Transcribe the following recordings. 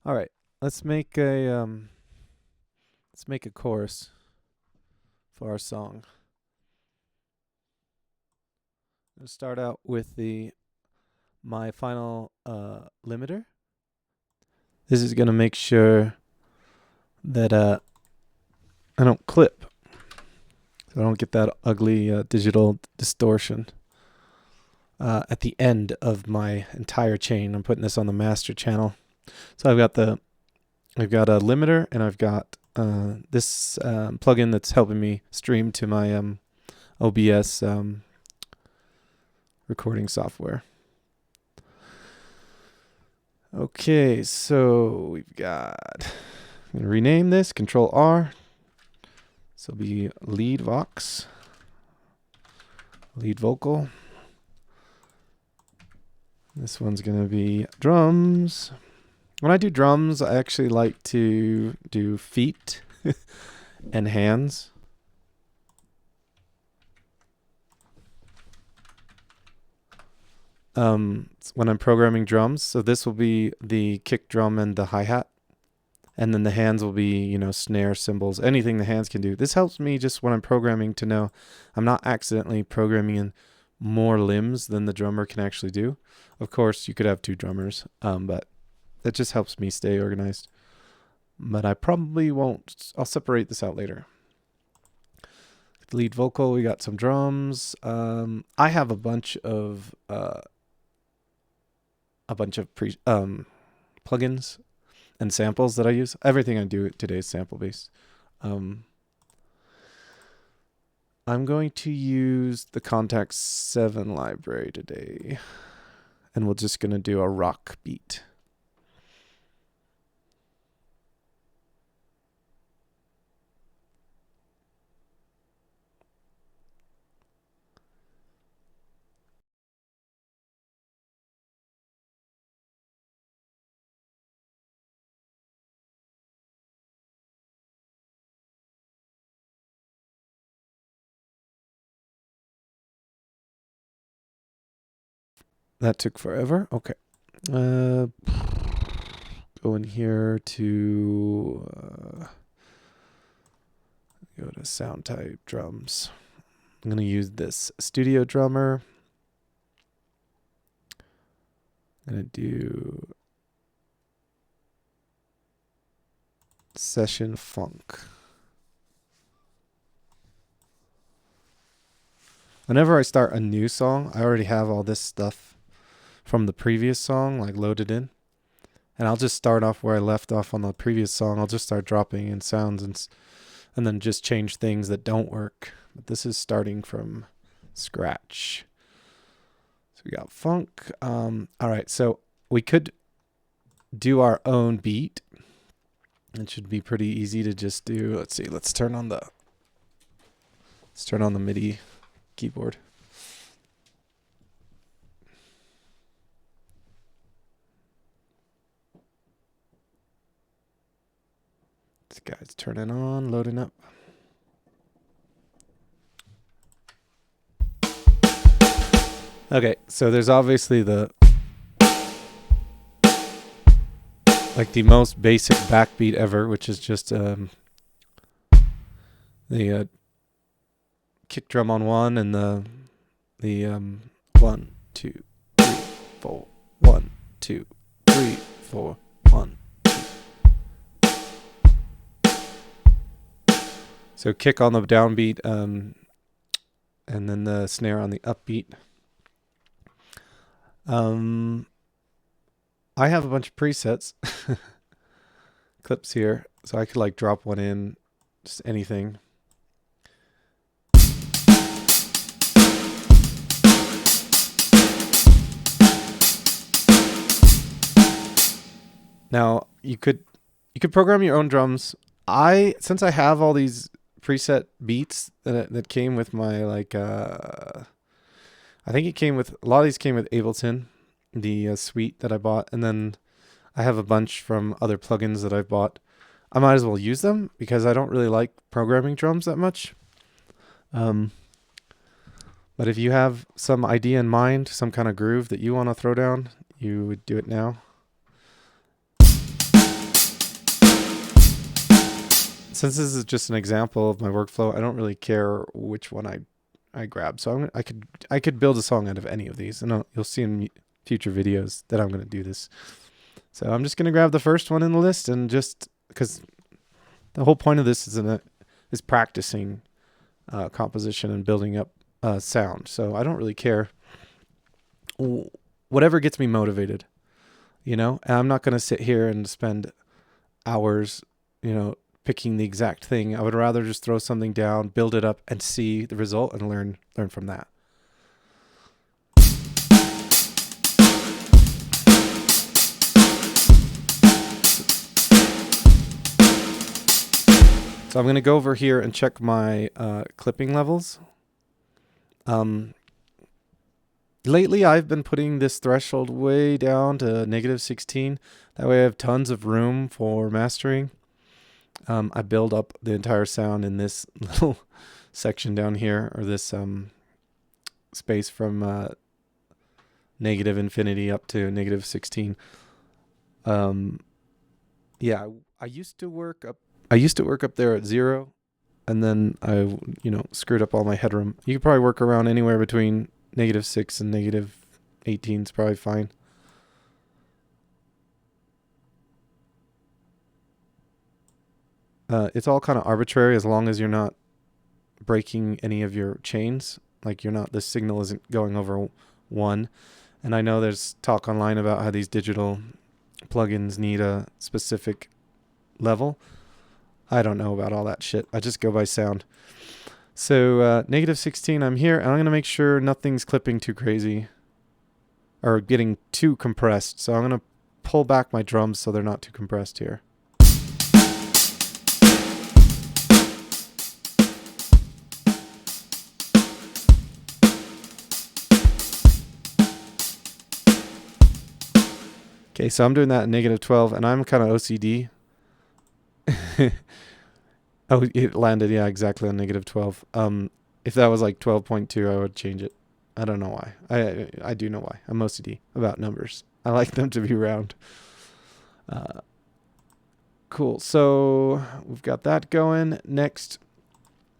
All right, let's make a chorus for our song. I'm gonna start out with my final limiter. This is gonna make sure that I don't clip, so I don't get that ugly digital distortion at the end of my entire chain. I'm putting this on the master channel. So I've got a limiter, and I've got this plugin that's helping me stream to my OBS recording software. Okay, so we've got, I'm going to rename this, Control R. This will be lead vox, lead vocal. This one's going to be drums. When I do drums, I actually like to do feet and hands. When I'm programming drums, so this will be the kick drum and the hi-hat, and then the hands will be, snare, cymbals, anything the hands can do. This helps me just when I'm programming to know I'm not accidentally programming in more limbs than the drummer can actually do. Of course, you could have two drummers, but that just helps me stay organized. But I probably won't. I'll separate this out later. Lead vocal, we got some drums. I have a bunch of plugins and samples that I use. Everything I do today is sample based. I'm going to use the Kontact 7 library today, and we're just going to do a rock beat. That took forever. Okay. Go in here to go to sound type drums. I'm going to use this studio drummer. I'm going to do session funk. Whenever I start a new song, I already have all this stuff from the previous song loaded in, and I'll just start off where I left off on the previous song. I'll just start dropping in sounds and then just change things that don't work. But this is starting from scratch. So we got funk. All right, so we could do our own beat. It should be pretty easy to just do. Let's see. Let's turn on the MIDI keyboard. This guy's turning on, loading up. Okay, so there's obviously the most basic backbeat ever, which is just the kick drum on one and the 1, 2, 3, 4, 1, 2, 3, 4, 1, 2. So kick on the downbeat, and then the snare on the upbeat. I have a bunch of presets, clips here, so I could drop one in, just anything. Now you could program your own drums. Since I have all these preset beats that came with my I think a lot of these came with Ableton, the suite that I bought, and then I have a bunch from other plugins that I've bought. I might as well use them because I don't really like programming drums that much. But if you have some idea in mind, some kind of groove that you want to throw down, you would do it now. since this is just an example of my workflow, I don't really care which one I grab. So I could build a song out of any of these, and you'll see in future videos that I'm going to do this. So I'm just going to grab the first one in the list, and just because the whole point of this is practicing composition and building up sound. So I don't really care. Whatever gets me motivated, and I'm not going to sit here and spend hours, picking the exact thing. I would rather just throw something down, build it up, and see the result and learn from that. So I'm going to go over here and check my clipping levels. Lately, I've been putting this threshold way down to -16. That way I have tons of room for mastering. I build up the entire sound in this little section down here, or this space from -infinity up to -16. Yeah, I used to work up there at 0, and then I screwed up all my headroom. You could probably work around anywhere between -6 and -18 is probably fine. It's all kind of arbitrary as long as you're not breaking any of your chains. Like the signal isn't going over 1. And I know there's talk online about how these digital plugins need a specific level. I don't know about all that shit. I just go by sound. So -16, I'm here, and I'm going to make sure nothing's clipping too crazy or getting too compressed. So I'm going to pull back my drums so they're not too compressed here. Okay, so I'm doing that at -12, and I'm kind of OCD. Oh, it landed, yeah, exactly on -12. If that was like 12.2, I would change it. I don't know why. I do know why. I'm OCD about numbers. I like them to be round. Cool. So we've got that going. Next,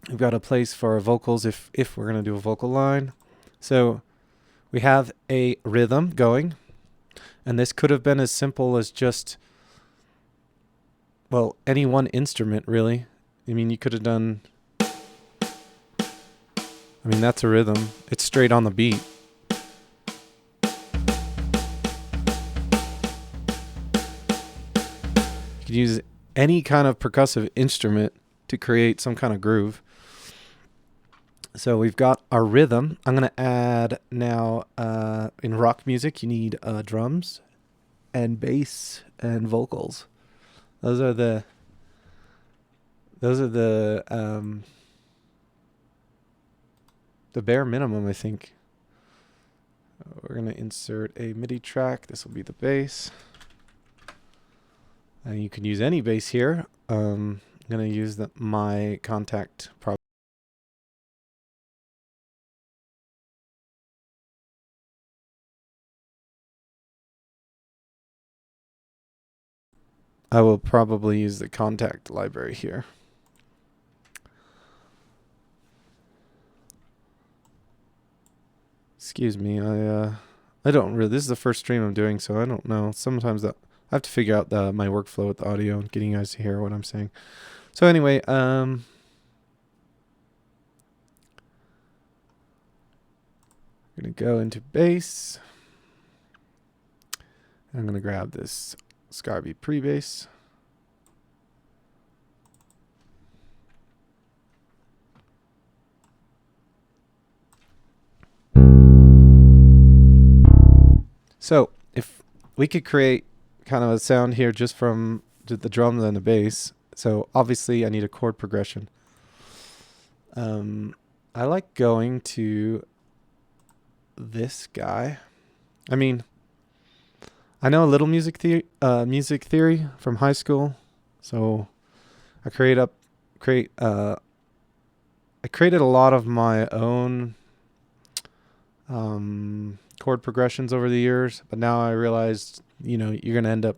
we've got a place for our vocals if we're going to do a vocal line. So we have a rhythm going. And this could have been as simple as just, well, any one instrument, really. I mean, you could have done, that's a rhythm. It's straight on the beat. You could use any kind of percussive instrument to create some kind of groove. So we've got our rhythm. I'm going to add now, in rock music, you need drums and bass and vocals. Those are the bare minimum, I think. We're going to insert a MIDI track. This will be the bass. And you can use any bass here. I'm going to use my Kontact probably. I will probably use the Kontact library here. Excuse me, I don't really, this is the first stream I'm doing, so I don't know. Sometimes I have to figure out my workflow with the audio and getting you guys to hear what I'm saying. So anyway, I'm going to go into bass. I'm going to grab this Scarby pre-bass. So if we could create kind of a sound here just from the drums and the bass. So obviously I need a chord progression. I like going to this guy. I mean, I know a little music theory from high school. So I created a lot of my own chord progressions over the years, but now I realized, you're going to end up,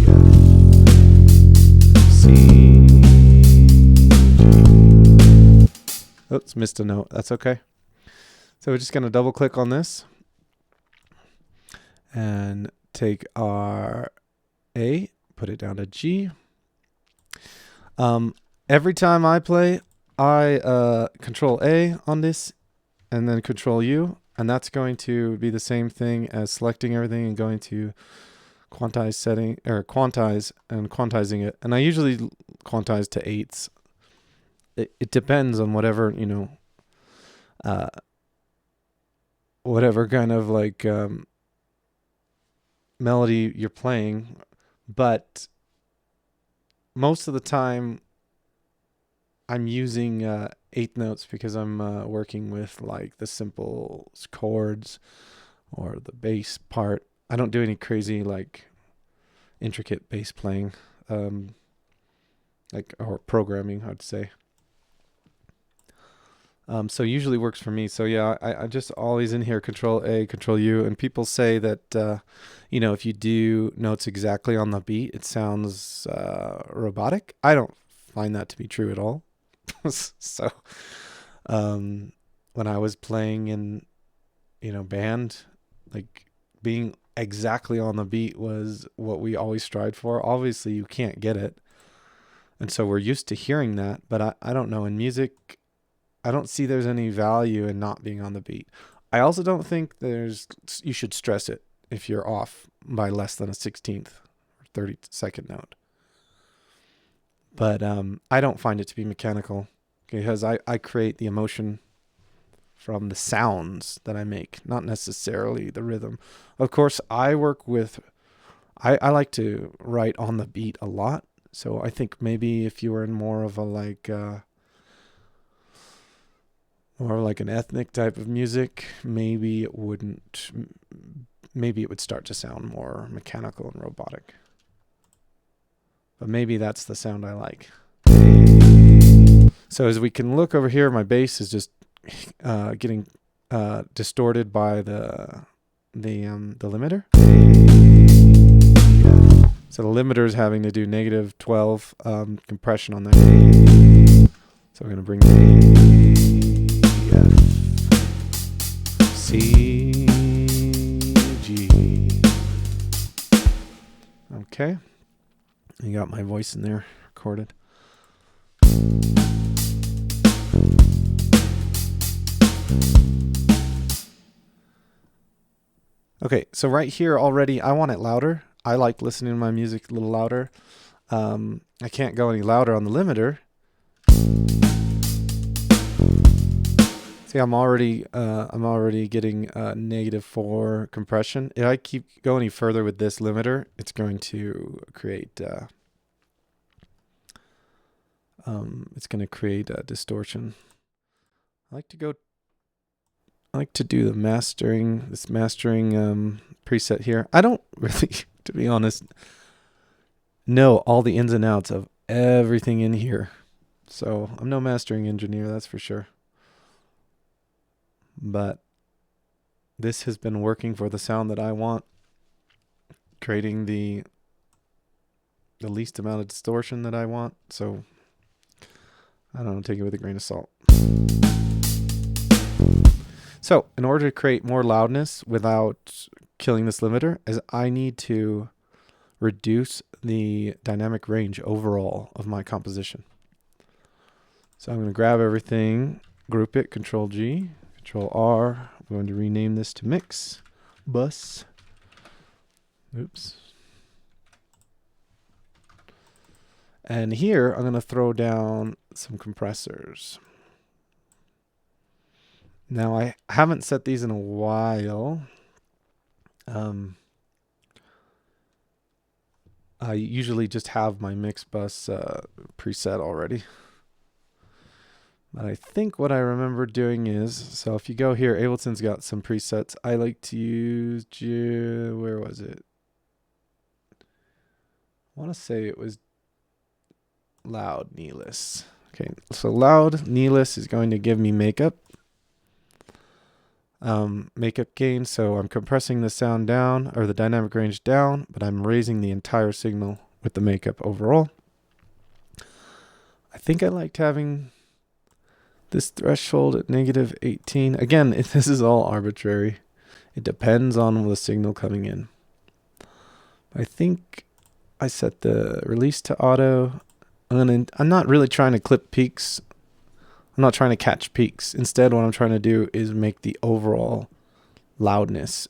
C. Oops, missed a note. That's okay. So we're just going to double click on this and take our A, put it down to G. Every time I play, I control A on this and then control U, and that's going to be the same thing as selecting everything and going to quantize setting, or quantize and quantizing it. And I usually quantize to 8s. It depends on whatever, whatever kind of like melody you're playing, but most of the time I'm using 8th notes because I'm working with like the simple chords or the bass part. I don't do any crazy like intricate bass playing, like, or programming, I'd say. So usually works for me. So yeah, I just always in here control A, control U, and people say that if you do notes exactly on the beat, it sounds robotic. I don't find that to be true at all. So when I was playing in band, like being exactly on the beat was what we always strived for. Obviously you can't get it, and so we're used to hearing that, but I don't know, in music I don't see there's any value in not being on the beat. I also don't think you should stress it if you're off by less than a 16th or 32nd note. But I don't find it to be mechanical because I create the emotion from the sounds that I make, not necessarily the rhythm. Of course, I like to write on the beat a lot. So I think maybe if you were in more of a or like an ethnic type of music, maybe it would start to sound more mechanical and robotic. But maybe that's the sound I like. So as we can look over here, my bass is just getting distorted by the limiter. So the limiter is having to do -12 compression on that. So we're going to bring F, C, G. Okay. You got my voice in there recorded. Okay, so right here already, I want it louder. I like listening to my music a little louder. I can't go any louder on the limiter. See, I'm already getting -4 compression. If I keep going any further with this limiter, it's going to create a distortion. I like to do the mastering, preset here. I don't really, to be honest, know all the ins and outs of everything in here. So I'm no mastering engineer, that's for sure. But this has been working for the sound that I want, creating the least amount of distortion that I want. So I don't know, take it with a grain of salt. So in order to create more loudness without killing this limiter, I need to reduce the dynamic range overall of my composition. So I'm going to grab everything, group it, Control G, Control R. I'm going to rename this to Mix Bus. Oops. And here I'm going to throw down some compressors. Now I haven't set these in a while. I usually just have my mix bus preset already. But I think what I remember doing is, so if you go here, Ableton's got some presets. I like to use, where was it? I want to say it was loud Neeless. Okay, so loud Neeless is going to give me makeup gain. So I'm compressing the sound down, or the dynamic range down, but I'm raising the entire signal with the makeup overall. I think I liked having this threshold at -18. Again, this is all arbitrary. It depends on the signal coming in. I think I set the release to auto. I'm not really trying to clip peaks. I'm not trying to catch peaks. Instead, what I'm trying to do is make the overall loudness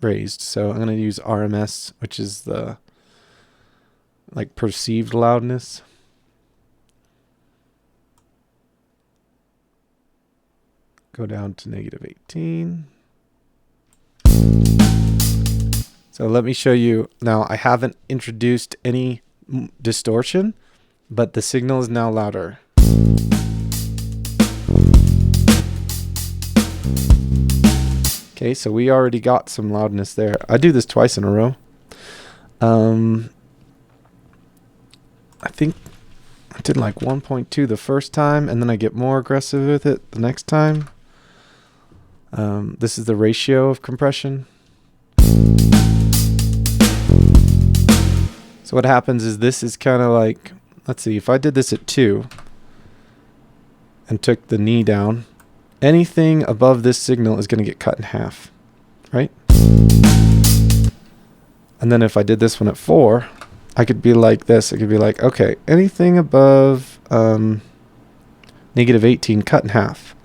raised. So I'm going to use RMS, which is the like perceived loudness. Go down to -18. So let me show you. Now I haven't introduced any distortion, but the signal is now louder. Okay, so we already got some loudness there. I do this twice in a row. I think I did like 1.2 the first time, and then I get more aggressive with it the next time. This is the ratio of compression. So what happens is this is kind of like, let's see, if I did this at 2 and took the knee down, anything above this signal is going to get cut in half, right? And then if I did this one at 4, I could be like this. I could be like, okay, anything above -18 cut in half.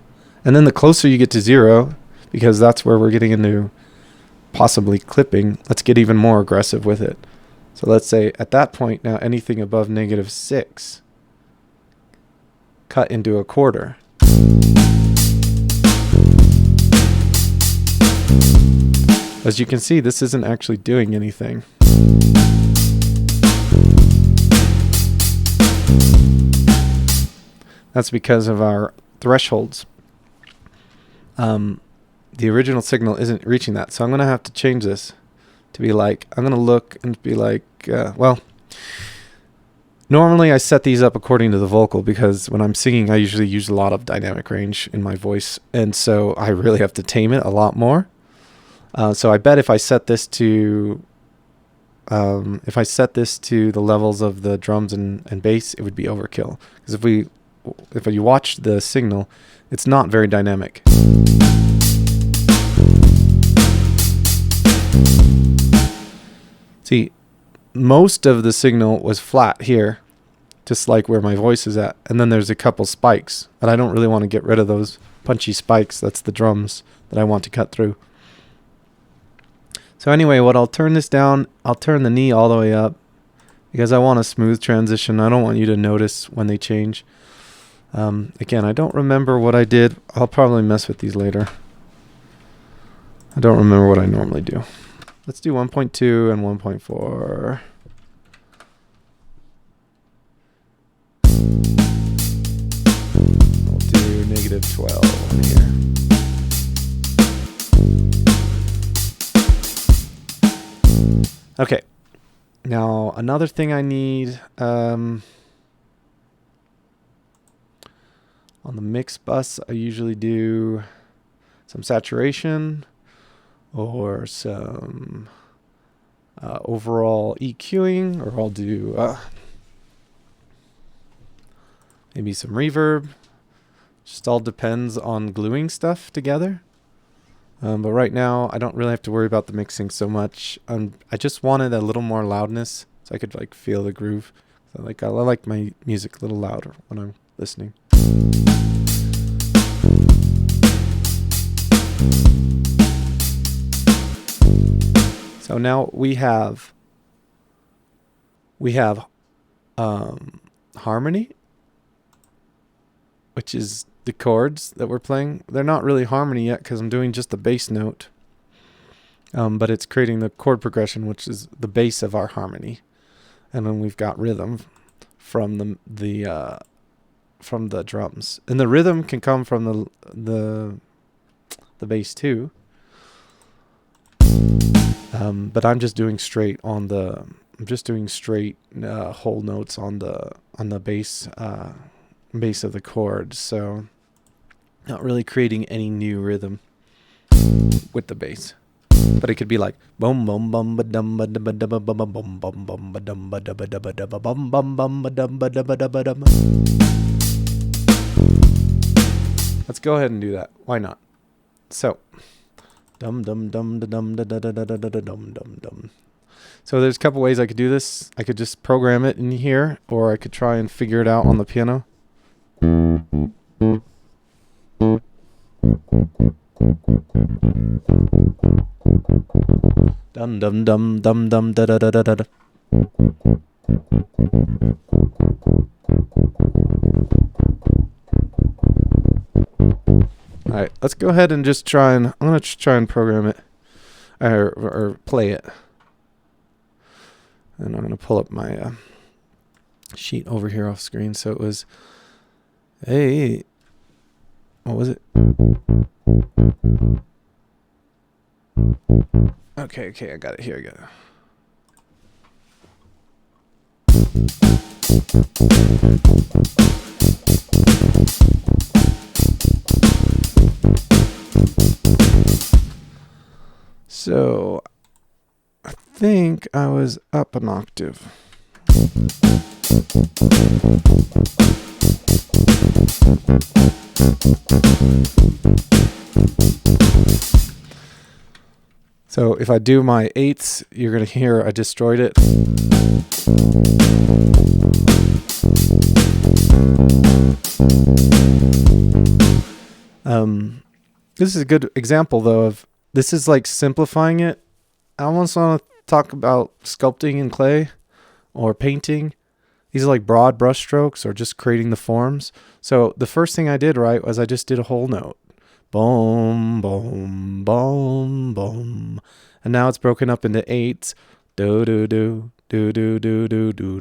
And then the closer you get to 0, because that's where we're getting into possibly clipping, let's get even more aggressive with it. So let's say at that point now anything above -6 cut into a quarter. As you can see, this isn't actually doing anything. That's because of our thresholds. The original signal isn't reaching that. So I'm going to have to change this to be like, I'm going to look and be like, well, normally I set these up according to the vocal, because when I'm singing, I usually use a lot of dynamic range in my voice. And so I really have to tame it a lot more. So I bet if I set this to the levels of the drums and bass, it would be overkill. Because if you watch the signal, it's not very dynamic. See, most of the signal was flat here, just like where my voice is at. And then there's a couple spikes, but I don't really want to get rid of those punchy spikes. That's the drums that I want to cut through. So anyway, I'll turn this down. I'll turn the knee all the way up because I want a smooth transition. I don't want you to notice when they change. Again, I don't remember what I did. I'll probably mess with these later. I don't remember what I normally do. Let's do 1.2 and 1.4. We'll do -12 here. Okay. Now, another thing I need on the mix bus, I usually do some saturation or some overall EQing, or I'll do maybe some reverb. Just all depends on gluing stuff together. But right now, I don't really have to worry about the mixing so much. I just wanted a little more loudness so I could like feel the groove. So I like my music a little louder when I'm listening. So now we have harmony, which is the chords that we're playing. They're not really harmony yet because I'm doing just the bass note, but it's creating the chord progression, which is the base of our harmony. And then we've got rhythm from the drums, and the rhythm can come from the bass too. But I'm just doing straight on the. I'm just doing straight whole notes on the bass base of the chord. So not really creating any new rhythm with the bass. But it could be like bum bum bum ba dum ba da ba da ba bum bum bum bum ba dum ba da ba da ba da ba bum bum bum ba dum ba da ba da ba dum. Let's go ahead and do that. Why not? So dum dum dum da dum da da da da da da dum dum dum. So there's a couple ways I could do this. I could just program it in here, or I could try and figure it out on the piano. Dum dum dum dum dum da da da da da. All right, let's go ahead and just try and I'm gonna try and program it or play it. And I'm going to pull up my sheet over here off screen. So it was, hey, what was it? Okay, I got it here. I got it. So I think I was up an octave. So if I do my eighths, you're going to hear I destroyed it. This is a good example, though, of this is like simplifying it. I almost want to talk about sculpting in clay or painting. These are like broad brush strokes or just creating the forms. So the first thing I did, right, was I just did a whole note. Boom, boom, boom, boom. And now it's broken up into eights. Do, do, do, do, do, do, do, do, do.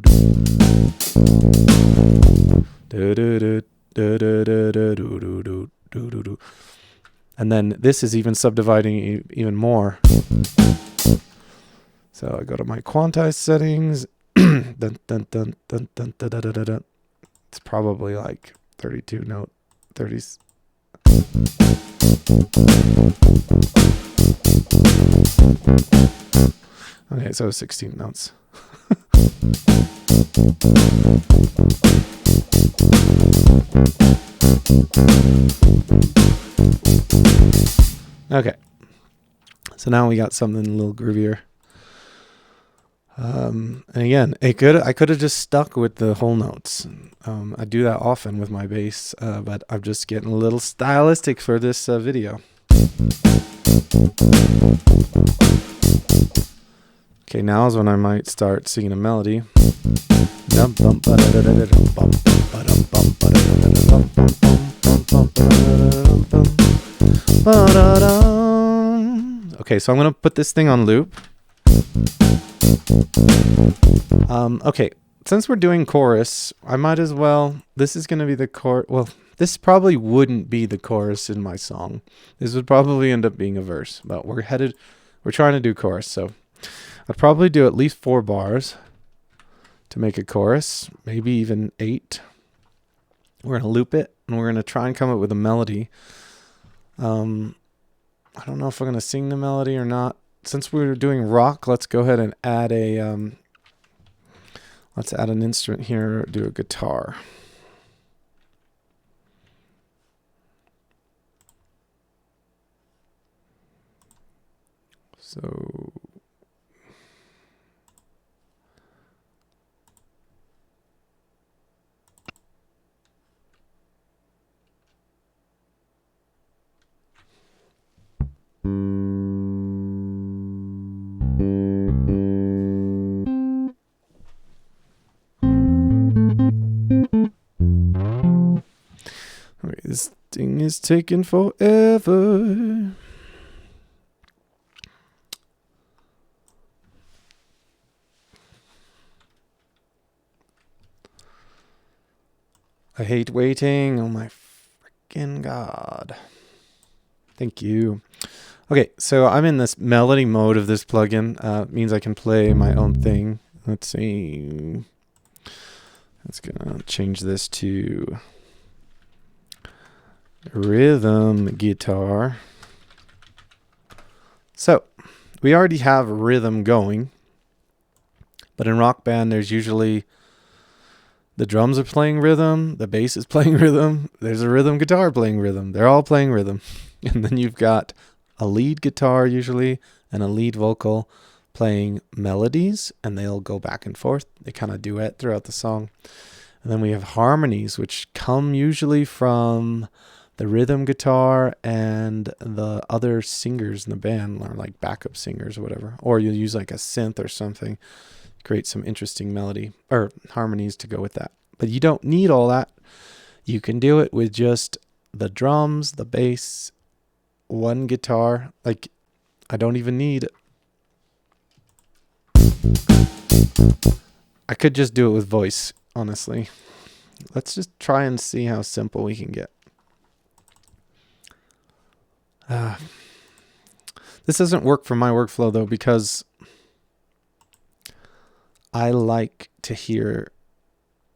Do, do, do, do, do, do, do, do, do, do, do, do. And then this is even subdividing even more. So I go to my quantize settings. Dun, dun, dun, dun, dun, dun, dun, dun, dun. It's probably like 32 note, 30s. Okay, so 16 notes. Okay, so now we got something a little groovier. And again, I could have just stuck with the whole notes. I do that often with my bass, but I'm just getting a little stylistic for this video. Okay, now is when I might start singing a melody. Okay, so I'm going to put this thing on loop. Okay, since we're doing chorus, I might as well, this is going to be the chorus. Well, this probably wouldn't be the chorus in my song. This would probably end up being a verse, but we're trying to do chorus. So I'd probably do at least 4 bars to make a chorus, maybe even 8. We're going to loop it and we're going to try and come up with a melody. I don't know if we're going to sing the melody or not. Since we're doing rock, let's go ahead and add let's add an instrument here, do a guitar. So okay, this thing is taking forever. I hate waiting. Oh my freaking God. Thank you. Okay, so I'm in this melody mode of this plugin. It means I can play my own thing. Let's see. Let's gonna change this to rhythm guitar. So we already have rhythm going, but in Rock Band, there's usually the drums are playing rhythm, the bass is playing rhythm, there's a rhythm guitar playing rhythm. They're all playing rhythm. And then you've got a lead guitar usually and a lead vocal playing melodies, and they'll go back and forth. They kind of duet throughout the song. And then we have harmonies, which come usually from the rhythm guitar and the other singers in the band, or like backup singers or whatever. Or you'll use like a synth or something, create some interesting melody or harmonies to go with that. But you don't need all that. You can do it with just the drums, the bass, one guitar. Like, I don't even need... I could just do it with voice, honestly. Let's just try and see how simple we can get. This doesn't work for my workflow, though, because I like to hear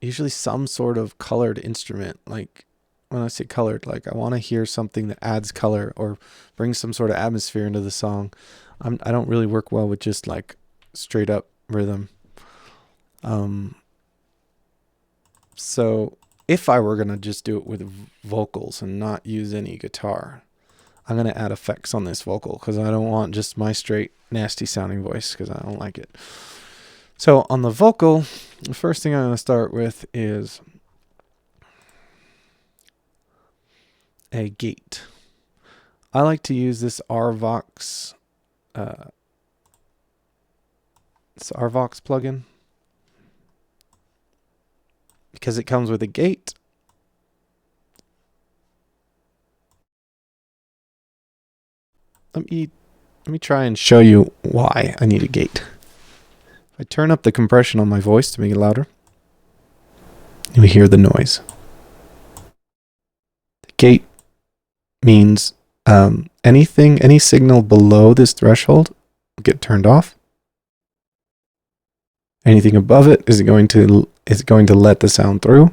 usually some sort of colored instrument. Like, when I say colored, like I want to hear something that adds color or brings some sort of atmosphere into the song. I don't really work well with just like straight up rhythm. So if I were going to just do it with vocals and not use any guitar, I'm going to add effects on this vocal because I don't want just my straight nasty sounding voice because I don't like it. So on the vocal, the first thing I'm going to start with is a gate. I like to use this RVox plugin because it comes with a gate. Let me try and show you why I need a gate. If I turn up the compression on my voice to make it louder, you hear the noise. The gate means any signal below this threshold will get turned off. Anything above it is going to let the sound through,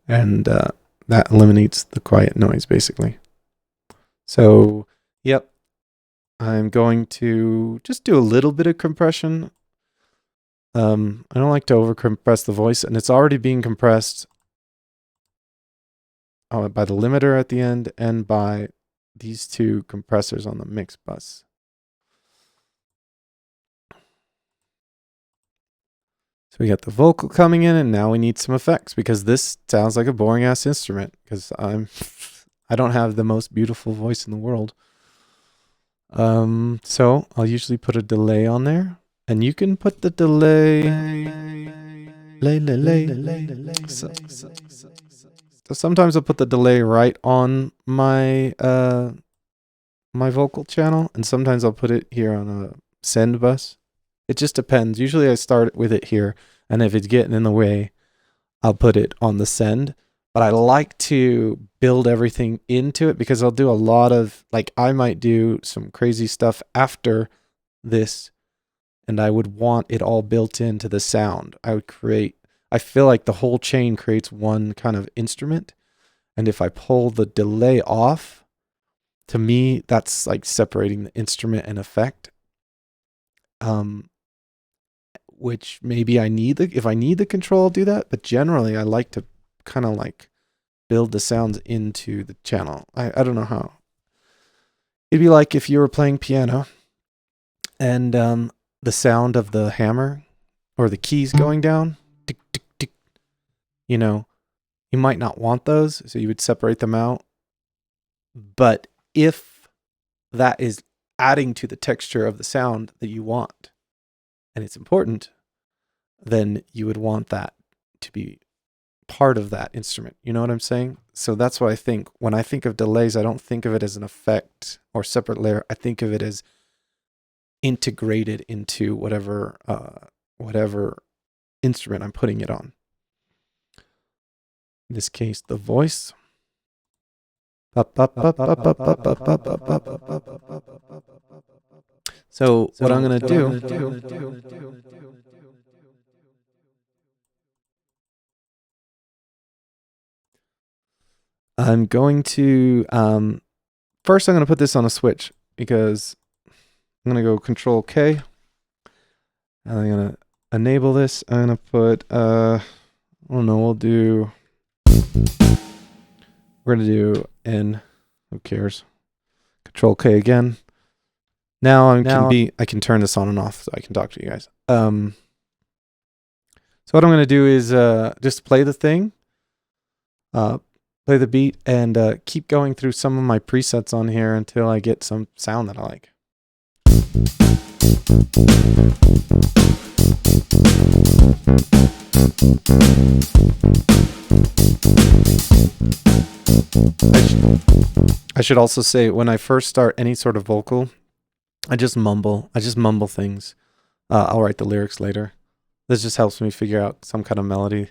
and that eliminates the quiet noise basically. So, yep, I'm going to just do a little bit of compression. I don't like to over compress the voice, and it's already being compressed by the limiter at the end and by these two compressors on the mix bus. So we got the vocal coming in, and now we need some effects because this sounds like a boring ass instrument because I don't have the most beautiful voice in the world. So I'll usually put a delay on there, and you can put the delay. So sometimes I'll put the delay right on my my vocal channel, and sometimes I'll put it here on a send bus. It just depends. Usually I start with it here, and if it's getting in the way, I'll put it on the send. But I like to build everything into it because I'll do a lot of, like, I might do some crazy stuff after this, and I would want it all built into the sound. I feel like the whole chain creates one kind of instrument. And if I pull the delay off, to me, that's like separating the instrument and effect. Which maybe if I need the control, I'll do that. But generally, I like to kind of like build the sounds into the channel. I don't know how. It'd be like if you were playing piano and the sound of the hammer or the keys going down, tick, tick, tick, you might not want those, so you would separate them out. But if that is adding to the texture of the sound that you want, and it's important, then you would want that to be part of that instrument. You know what I'm saying? So that's what I think. When I think of delays, I don't think of it as an effect or separate layer. I think of it as integrated into whatever instrument I'm putting it on. In this case, the voice. So what I'm going to do, I'm going to, first I'm going to put this on a switch because I'm going to go Control K. And I'm going to enable this. I'm going to put, I don't know, we're going to do N. Who cares? Control K again. Now I can turn this on and off so I can talk to you guys. So what I'm going to do is just play the thing, play the beat, and keep going through some of my presets on here until I get some sound that I like. I should also say, when I first start any sort of vocal, I just mumble things. I'll write the lyrics later. This just helps me figure out some kind of melody.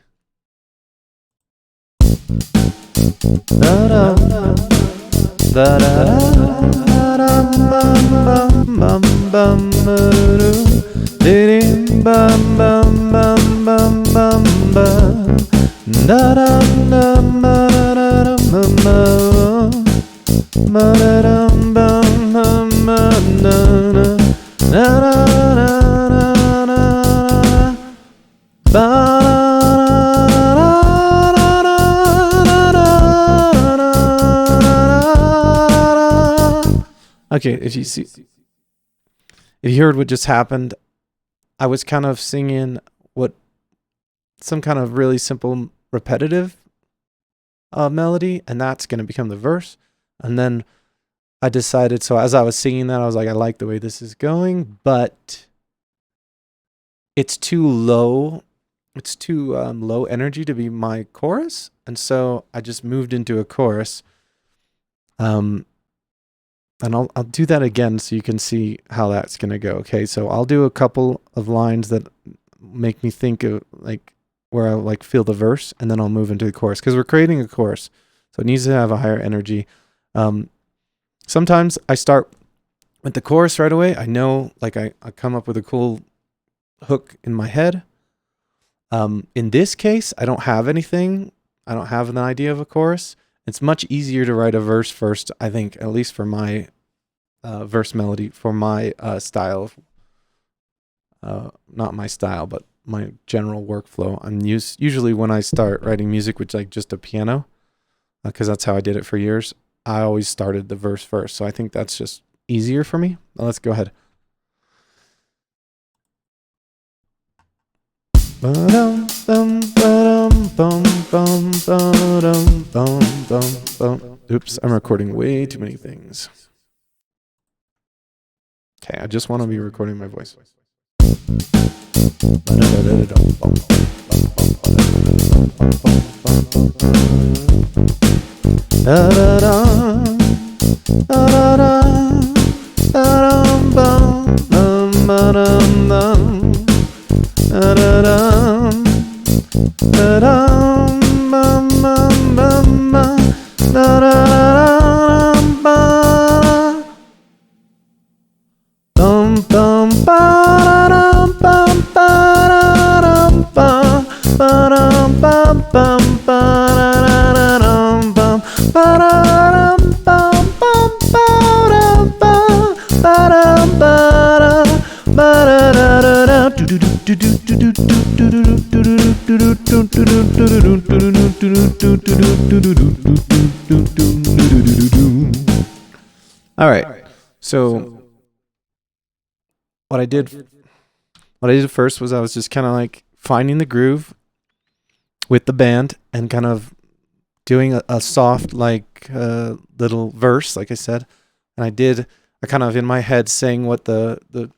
Okay, if you heard what just happened, I was kind of singing some kind of really simple repetitive melody, and that's going to become the verse. And then I decided, so as I was singing that, I was like, I like the way this is going, but it's too low. It's too low energy to be my chorus. And so I just moved into a chorus. And I'll do that again so you can see how that's going to go. Okay, so I'll do a couple of lines that make me think of like where I like feel the verse, and then I'll move into the chorus because we're creating a chorus, so it needs to have a higher energy. Sometimes I start with the chorus right away. I know, like I come up with a cool hook in my head. In this case, I don't have anything. I don't have an idea of a chorus. It's much easier to write a verse first, I think, at least for my verse melody, for my style. Not my style, but my general workflow. I'm usually when I start writing music with like just a piano, because that's how I did it for years, I always started the verse first. So I think that's just easier for me. Let's go ahead. Oops, I'm recording way too many things. Okay, I just want to be recording my voice. All right. So what I did first was I was just kind of like finding the groove with the band and kind of doing a soft like little verse, like I said. And I kind of in my head saying what the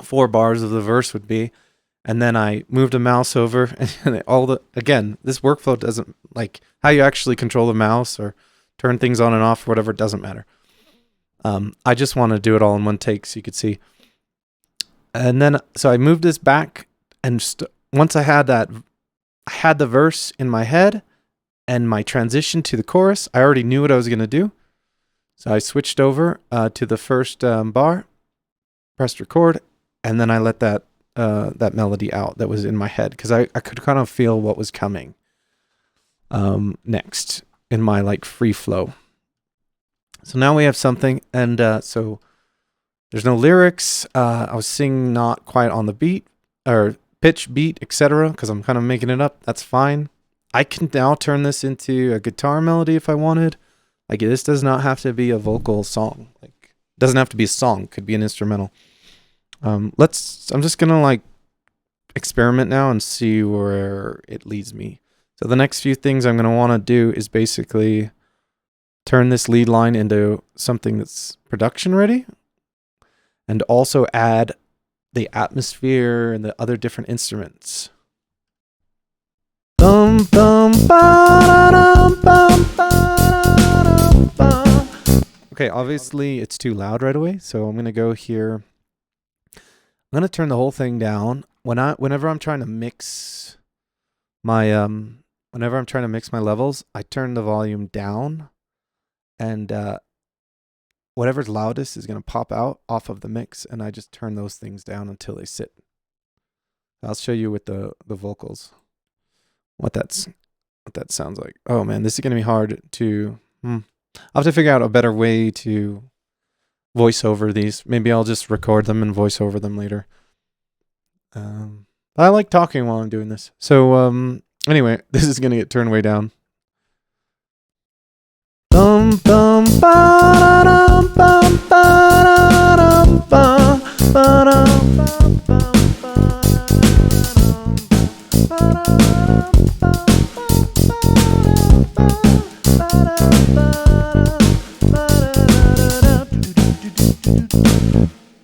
4 bars of the verse would be. And then I moved a mouse over, and again, this workflow doesn't, like how you actually control the mouse or turn things on and off or whatever, it doesn't matter. I just want to do it all in one take so you could see. And then, so I moved this back, and once I had that, I had the verse in my head and my transition to the chorus. I already knew what I was going to do. So I switched over to the first bar, pressed record, and then I let that melody out that was in my head because I could kind of feel what was coming next in my like free flow. So now we have something, and so There's no lyrics. I was singing not quite on the beat or pitch, beat, etc. because I'm kind of making it up. That's fine. I can now turn this into a guitar melody if I wanted. Like, this does not have to be a vocal song. Like, it doesn't have to be a song. It could be an instrumental. I'm just gonna like experiment now and see where it leads me. So the next few things I'm gonna want to do is basically turn this lead line into something that's production ready, and also add the atmosphere and the other different instruments. Bum, bum, ba-da-dum, bum, ba-da-dum, bum. Okay, obviously it's too loud right away, so I'm gonna go here. I'm gonna turn the whole thing down. Whenever I'm trying to mix my levels, I turn the volume down, and whatever's loudest is gonna pop out off of the mix, and I just turn those things down until they sit. I'll show you with the vocals what that sounds like. Oh man, this is gonna be hard to. I'll have to figure out a better way to voice over these. Maybe I'll just record them and voice over them later. I like talking while I'm doing this. So anyway, this is gonna get turned way down. Bum bum ba-da-dum, bum ba-da-dum, bum ba-dum, bum bum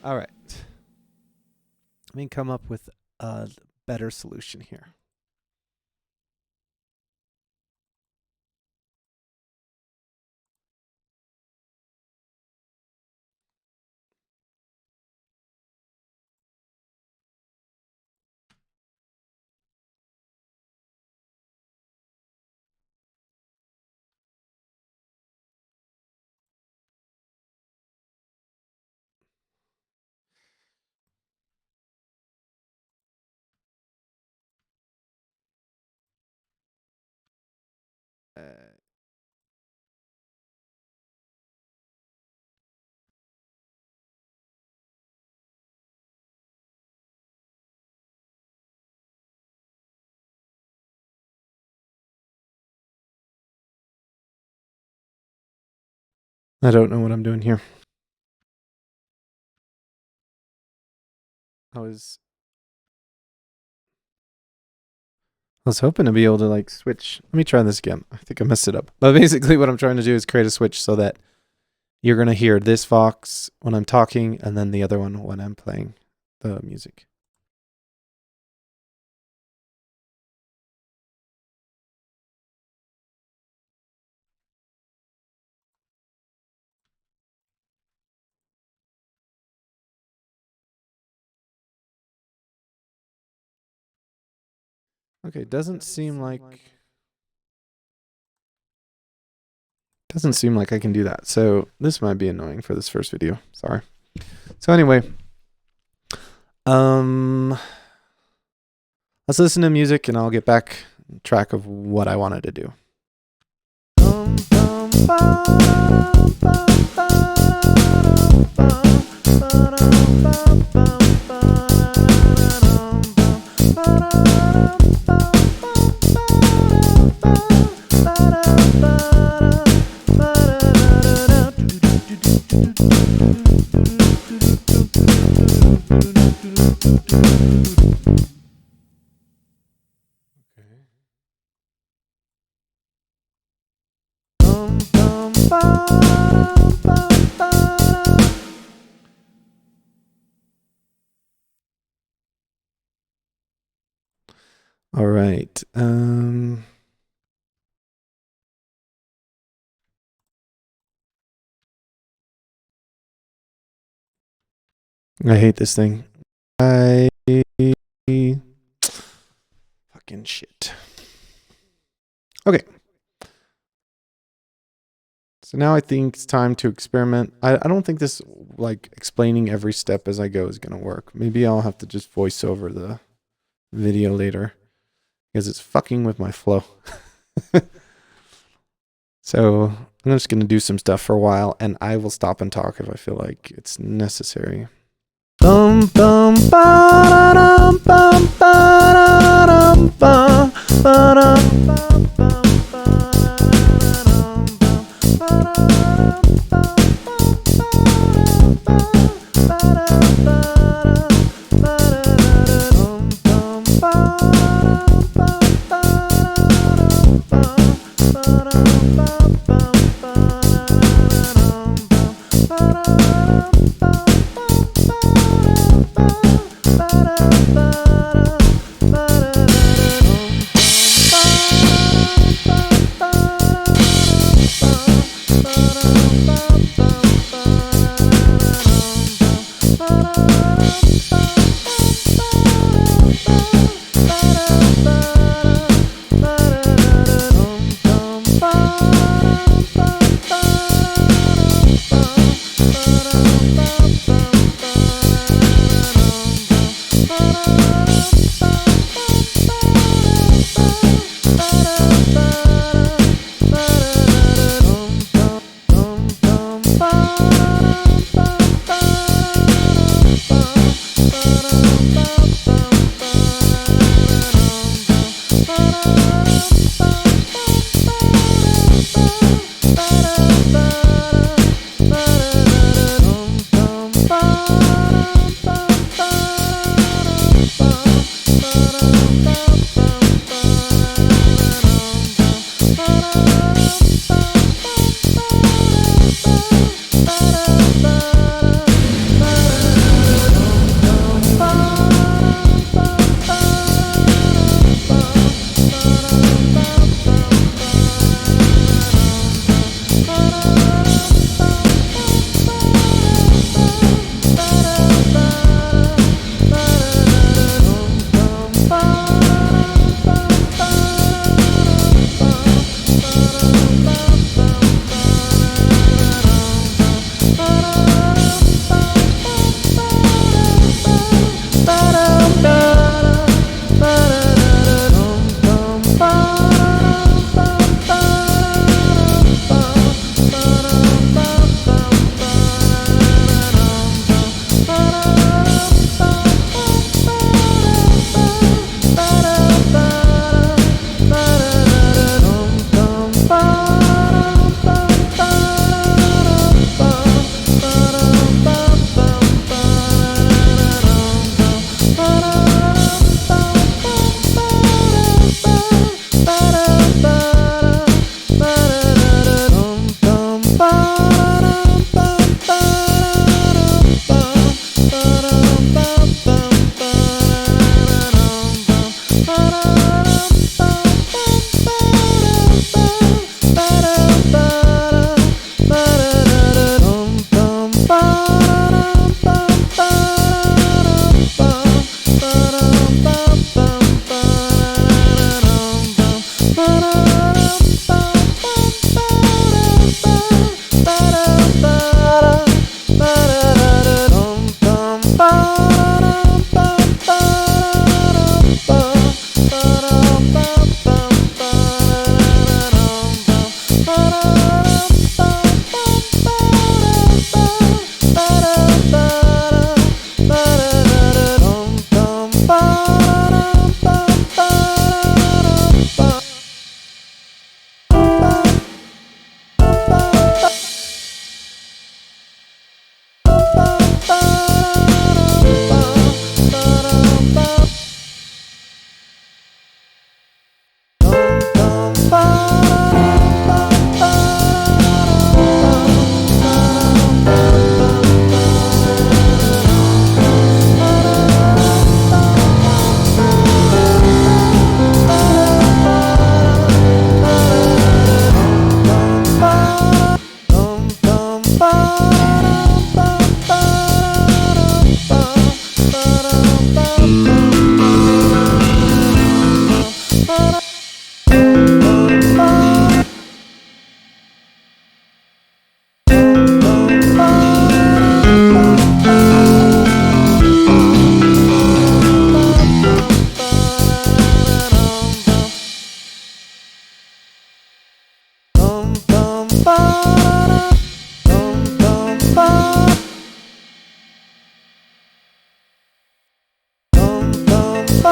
All right. Let me come up with a better solution here. I don't know what I'm doing here. I was hoping to be able to like switch. Let me try this again. I think I messed it up. But basically what I'm trying to do is create a switch so that you're going to hear this Vox when I'm talking and then the other one when I'm playing the music. Okay, doesn't seem like I can do that. So this might be annoying for this first video. Sorry. So anyway, let's listen to music and I'll get back track of what I wanted to do. All right. I hate this thing. Fucking shit. Okay. So now I think it's time to experiment. I don't think this, like, explaining every step as I go is going to work. Maybe I'll have to just voice over the video later because it's fucking with my flow. So I'm just going to do some stuff for a while, and I will stop and talk if I feel like it's necessary. Bum bum ba dum bum ba dum bum ba dum bum bum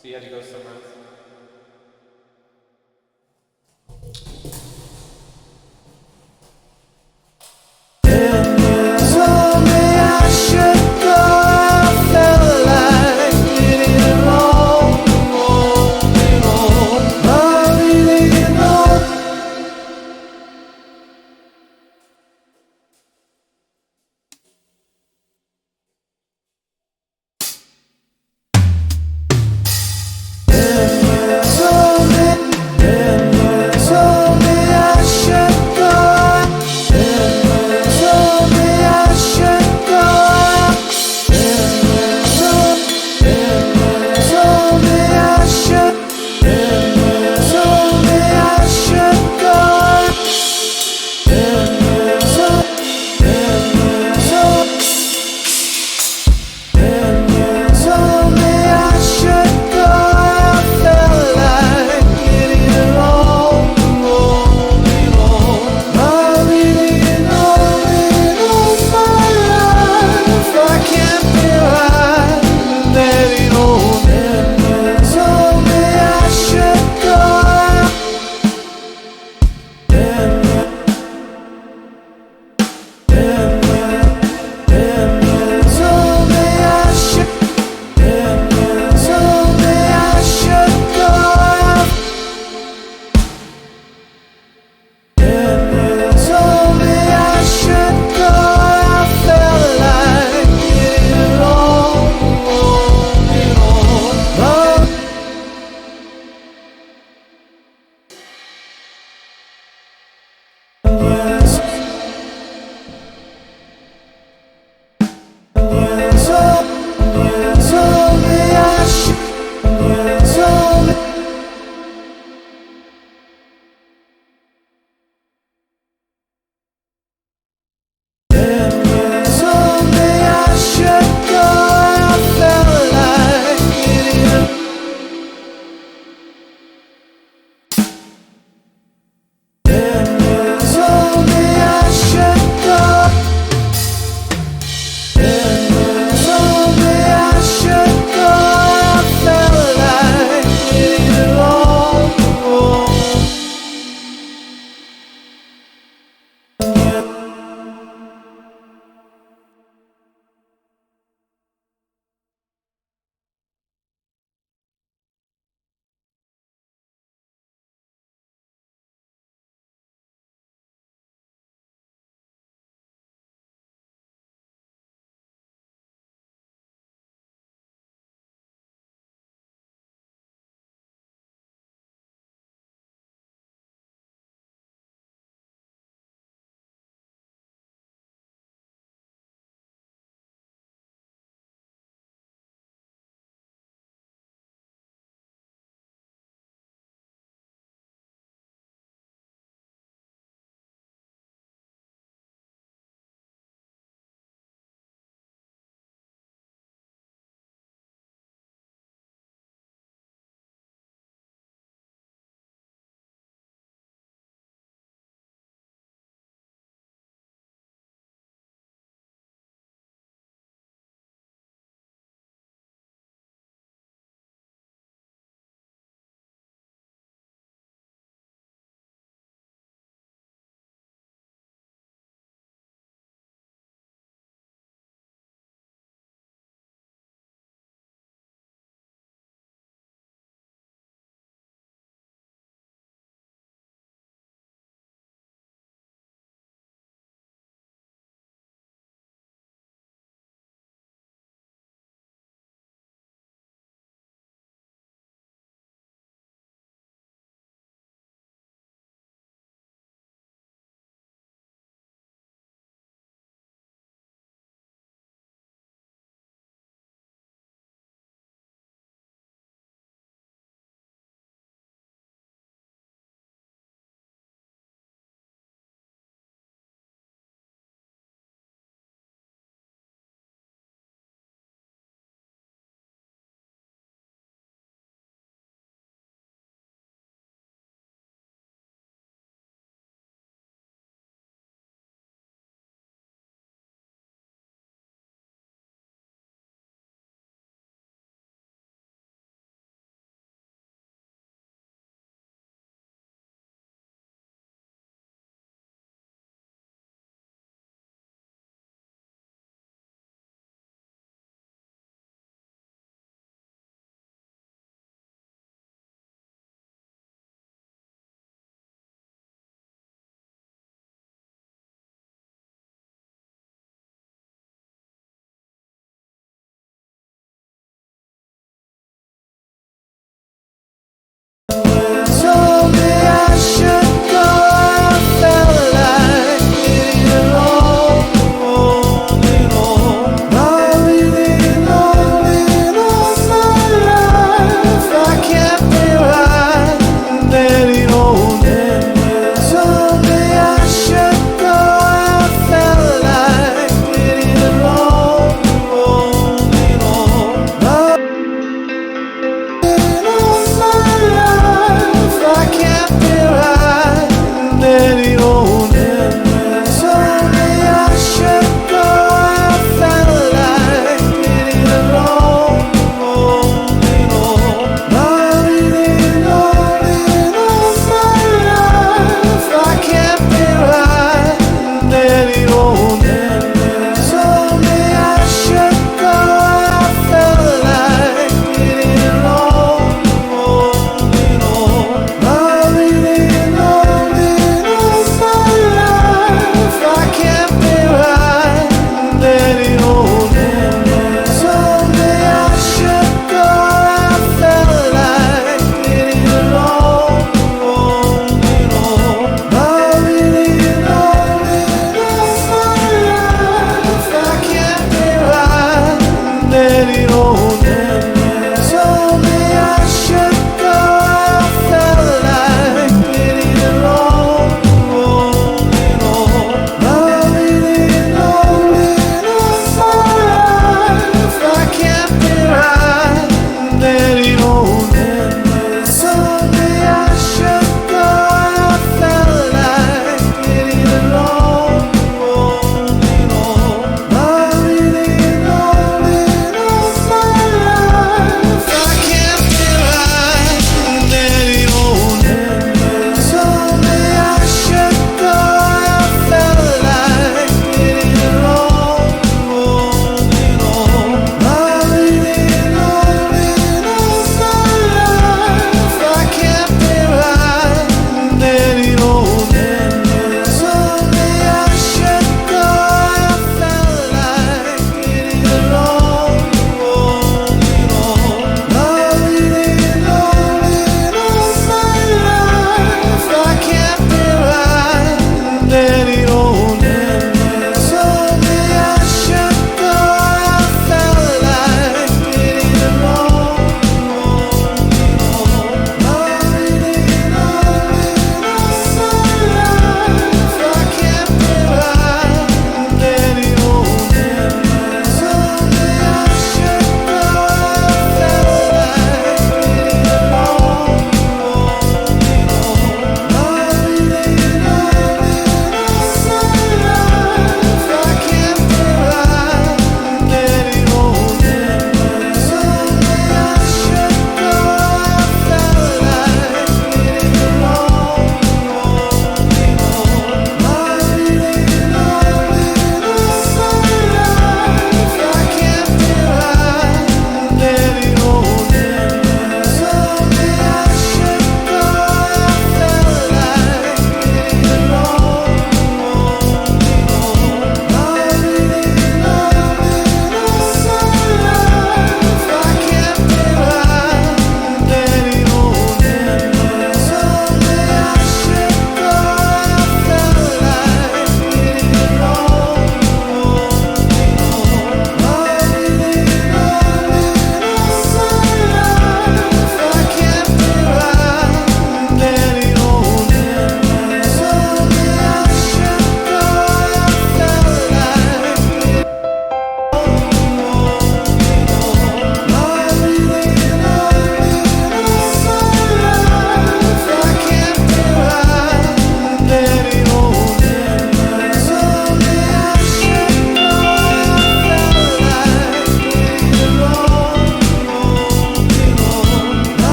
So you had to go somewhere else?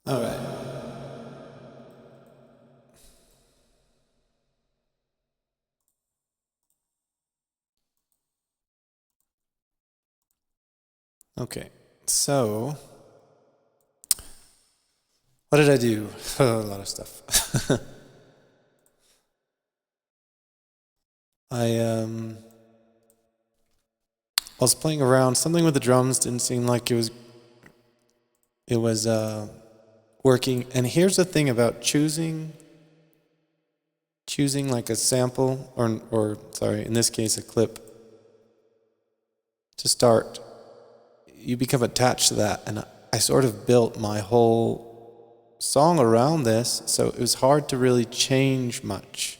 All right. Okay, so what did I do? A lot of stuff. I was playing around. Something with the drums didn't seem like it was working. And here's the thing about choosing like a sample or sorry, in this case a clip to start. You become attached to that, and I sort of built my whole song around this, so it was hard to really change much.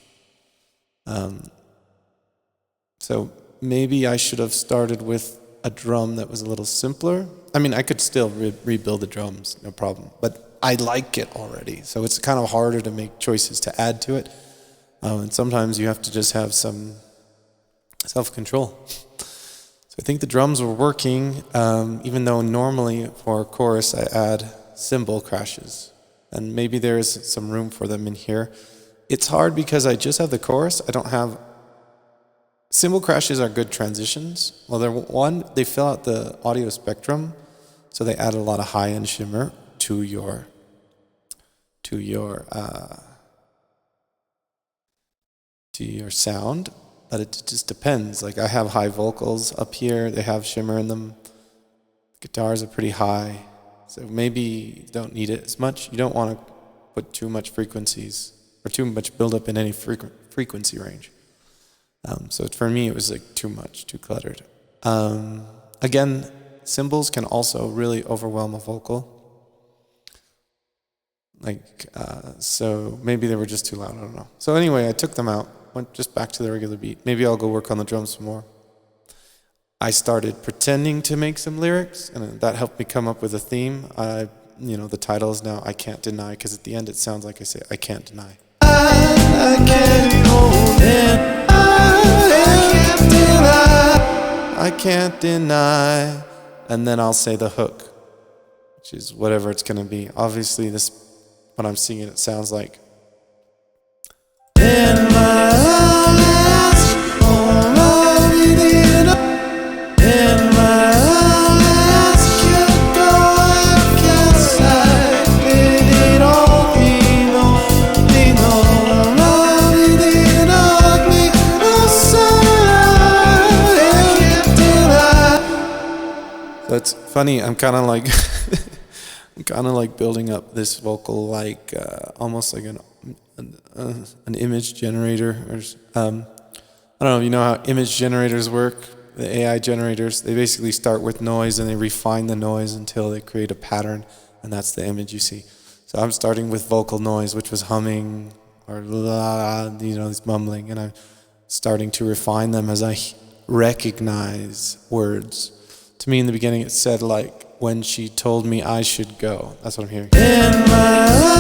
So maybe I should have started with a drum that was a little simpler. I mean, I could still rebuild the drums, no problem, but I like it already, so it's kind of harder to make choices to add to it. And sometimes you have to just have some self-control. So I think the drums were working, even though normally for a chorus I add cymbal crashes. And maybe there is some room for them in here. It's hard because I just have the chorus. I don't have... Cymbal crashes are good transitions. Well, they fill out the audio spectrum, so they add a lot of high-end shimmer to your sound. But it just depends. Like I have high vocals up here, they have shimmer in them. Guitars are pretty high, so maybe you don't need it as much. You don't want to put too much frequencies or too much buildup in any frequency range. So for me, it was like too much, too cluttered. Again, cymbals can also really overwhelm a vocal. So maybe they were just too loud, I don't know. So anyway, I took them out. Went just back to the regular beat. Maybe I'll go work on the drums some more. I started pretending to make some lyrics, and that helped me come up with a theme. The title is now I Can't Deny, because at the end it sounds like I say I can't deny. I can't hold it. I can't deny. I can't deny. And then I'll say the hook, which is whatever it's going to be. Obviously, when I'm singing, it sounds like. In my eyes, already did in my eyes, can't go out, can't say, did it all, already did me, oh, I can't deny. So it's funny, I'm kind of like building up this vocal like almost like an image generator. I don't know if you know how image generators work. The AI generators, they basically start with noise and they refine the noise until they create a pattern, and that's the image you see. So I'm starting with vocal noise, which was humming or this mumbling, and I'm starting to refine them as I recognize words. To me in the beginning it said like, when she told me I should go. That's what I'm hearing. In my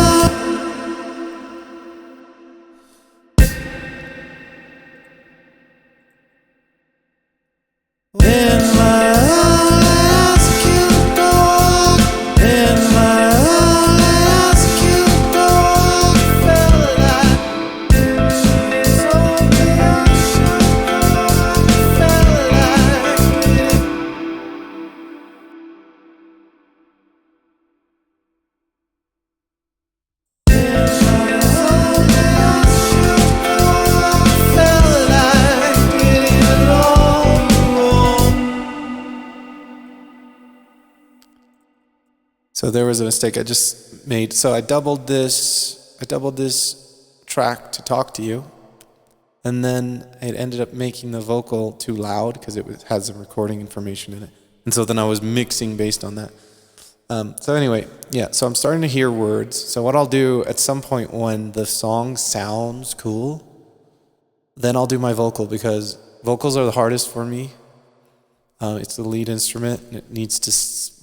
So there was a mistake I just made. So I doubled this track to talk to you, and then it ended up making the vocal too loud because it had some recording information in it. And so then I was mixing based on that. So anyway, yeah, so I'm starting to hear words. So what I'll do at some point when the song sounds cool, then I'll do my vocal, because vocals are the hardest for me. It's the lead instrument, and it needs to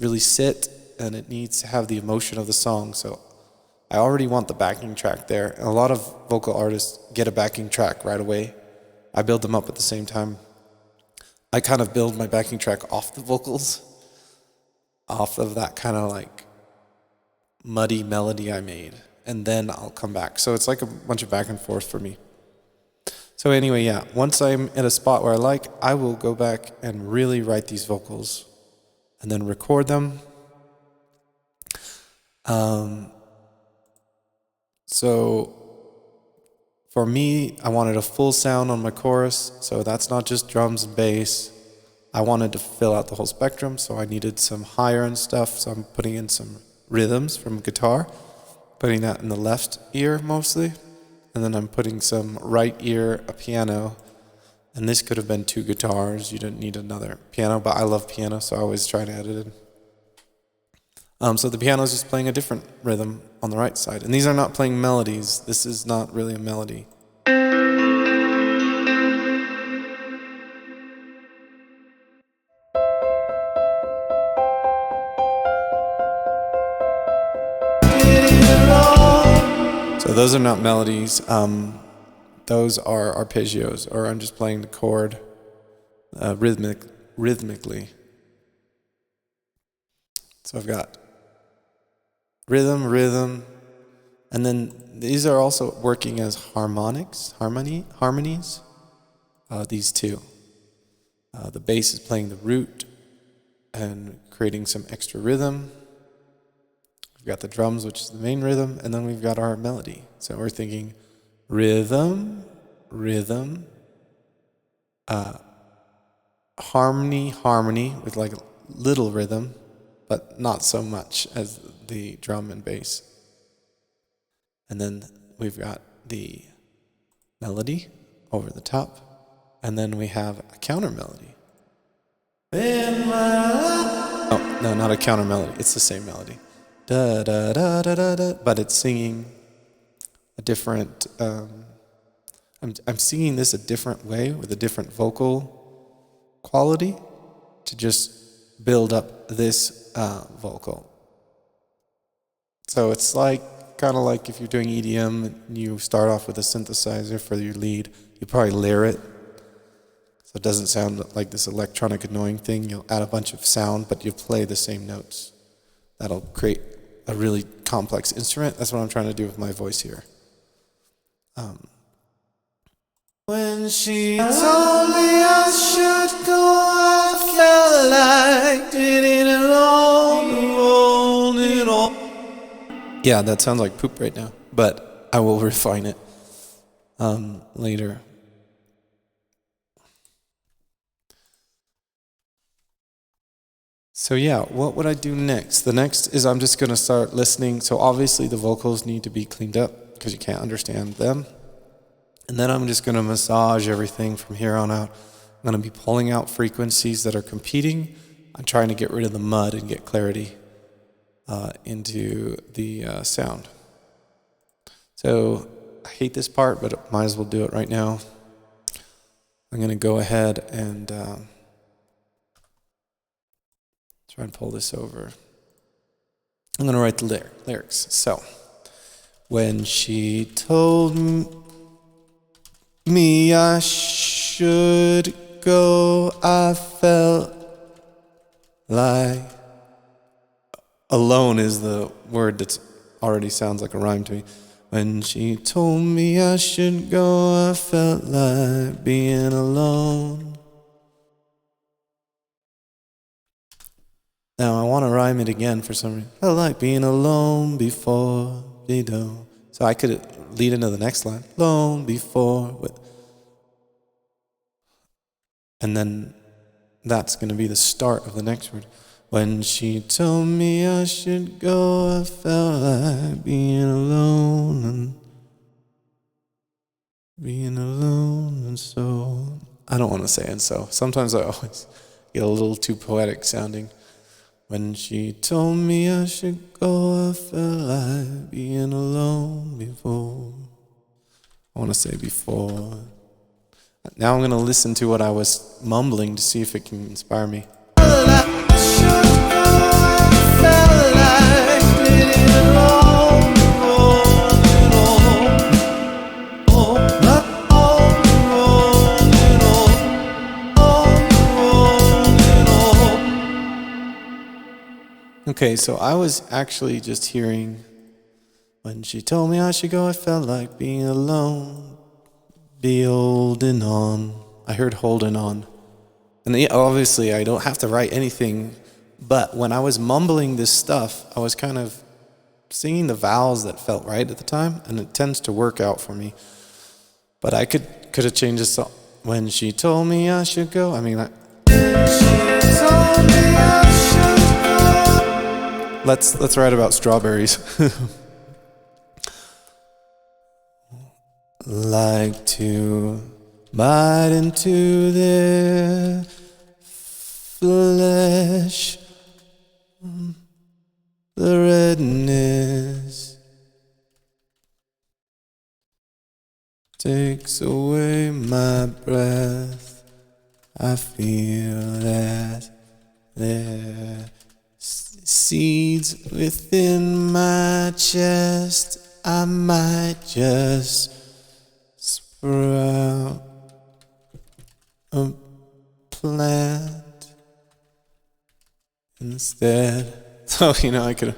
really sit, and it needs to have the emotion of the song. So I already want the backing track there. And a lot of vocal artists get a backing track right away. I build them up at the same time. I kind of build my backing track off the vocals, off of that kind of like muddy melody I made, and then I'll come back. So it's like a bunch of back and forth for me. So anyway, yeah, once I'm at a spot where I will go back and really write these vocals and then record them. So for me, I wanted a full sound on my chorus, so that's not just drums and bass. I wanted to fill out the whole spectrum, so I needed some higher end stuff, so I'm putting in some rhythms from guitar, putting that in the left ear mostly, and then I'm putting some right ear, a piano, and this could have been 2 guitars. You didn't need another piano, but I love piano, so I always try to add it in. So the piano is just playing a different rhythm on the right side, and these are not playing melodies. This is not really a melody. So those are not melodies. Those are arpeggios, or I'm just playing the chord rhythmically. So I've got rhythm, and then these are also working as harmonies. These two. The bass is playing the root and creating some extra rhythm. We've got the drums, which is the main rhythm, and then we've got our melody. So we're thinking rhythm, harmony with like little rhythm, but not so much as the drum and bass. And then we've got the melody over the top, and then we have a counter melody. Oh, no, not a counter melody. It's the same melody. Da da da da da da, but it's singing a different. I'm singing this a different way with a different vocal quality to just build up this vocal. So it's like kind of like if you're doing EDM and you start off with a synthesizer for your lead, you probably layer it so it doesn't sound like this electronic annoying thing. You'll add a bunch of sound, but you play the same notes. That'll create a really complex instrument. That's what I'm trying to do with my voice here. When she told me I should go, I felt like did it alone, rolling on. Yeah, that sounds like poop right now, but I will refine it later. So yeah, what would I do next? The next is I'm just going to start listening. So obviously the vocals need to be cleaned up because you can't understand them. And then I'm just going to massage everything from here on out. I'm going to be pulling out frequencies that are competing. I'm trying to get rid of the mud and get clarity into the sound. So I hate this part, but I might as well do it right now. I'm going to go ahead and try and pull this over. I'm going to write the lyrics. So, when she told me I should go, I felt like alone is the word that already sounds like a rhyme to me. When she told me I should go, I felt like being alone. Now I want to rhyme it again for some reason. Felt like being alone before they do. So I could lead into the next line. Alone before. And then that's going to be the start of the next word. When she told me I should go, I felt like being alone and so. I don't want to say and so. Sometimes I always get a little too poetic sounding. When she told me I should go, I felt like being alone before. I want to say before. Now I'm going to listen to what I was mumbling to see if it can inspire me. Okay, so I was actually just hearing, when she told me I should go, I felt like being alone, be holding on. I heard holding on. And obviously I don't have to write anything, but when I was mumbling this stuff, I was kind of singing the vowels that felt right at the time, and it tends to work out for me. But I could have changed this song. When she told me I should go, I mean, let's write about strawberries. Like to bite into their flesh, the redness takes away my breath. I feel that there seeds within my chest. I might just sprout a plant instead. So, you know, I could.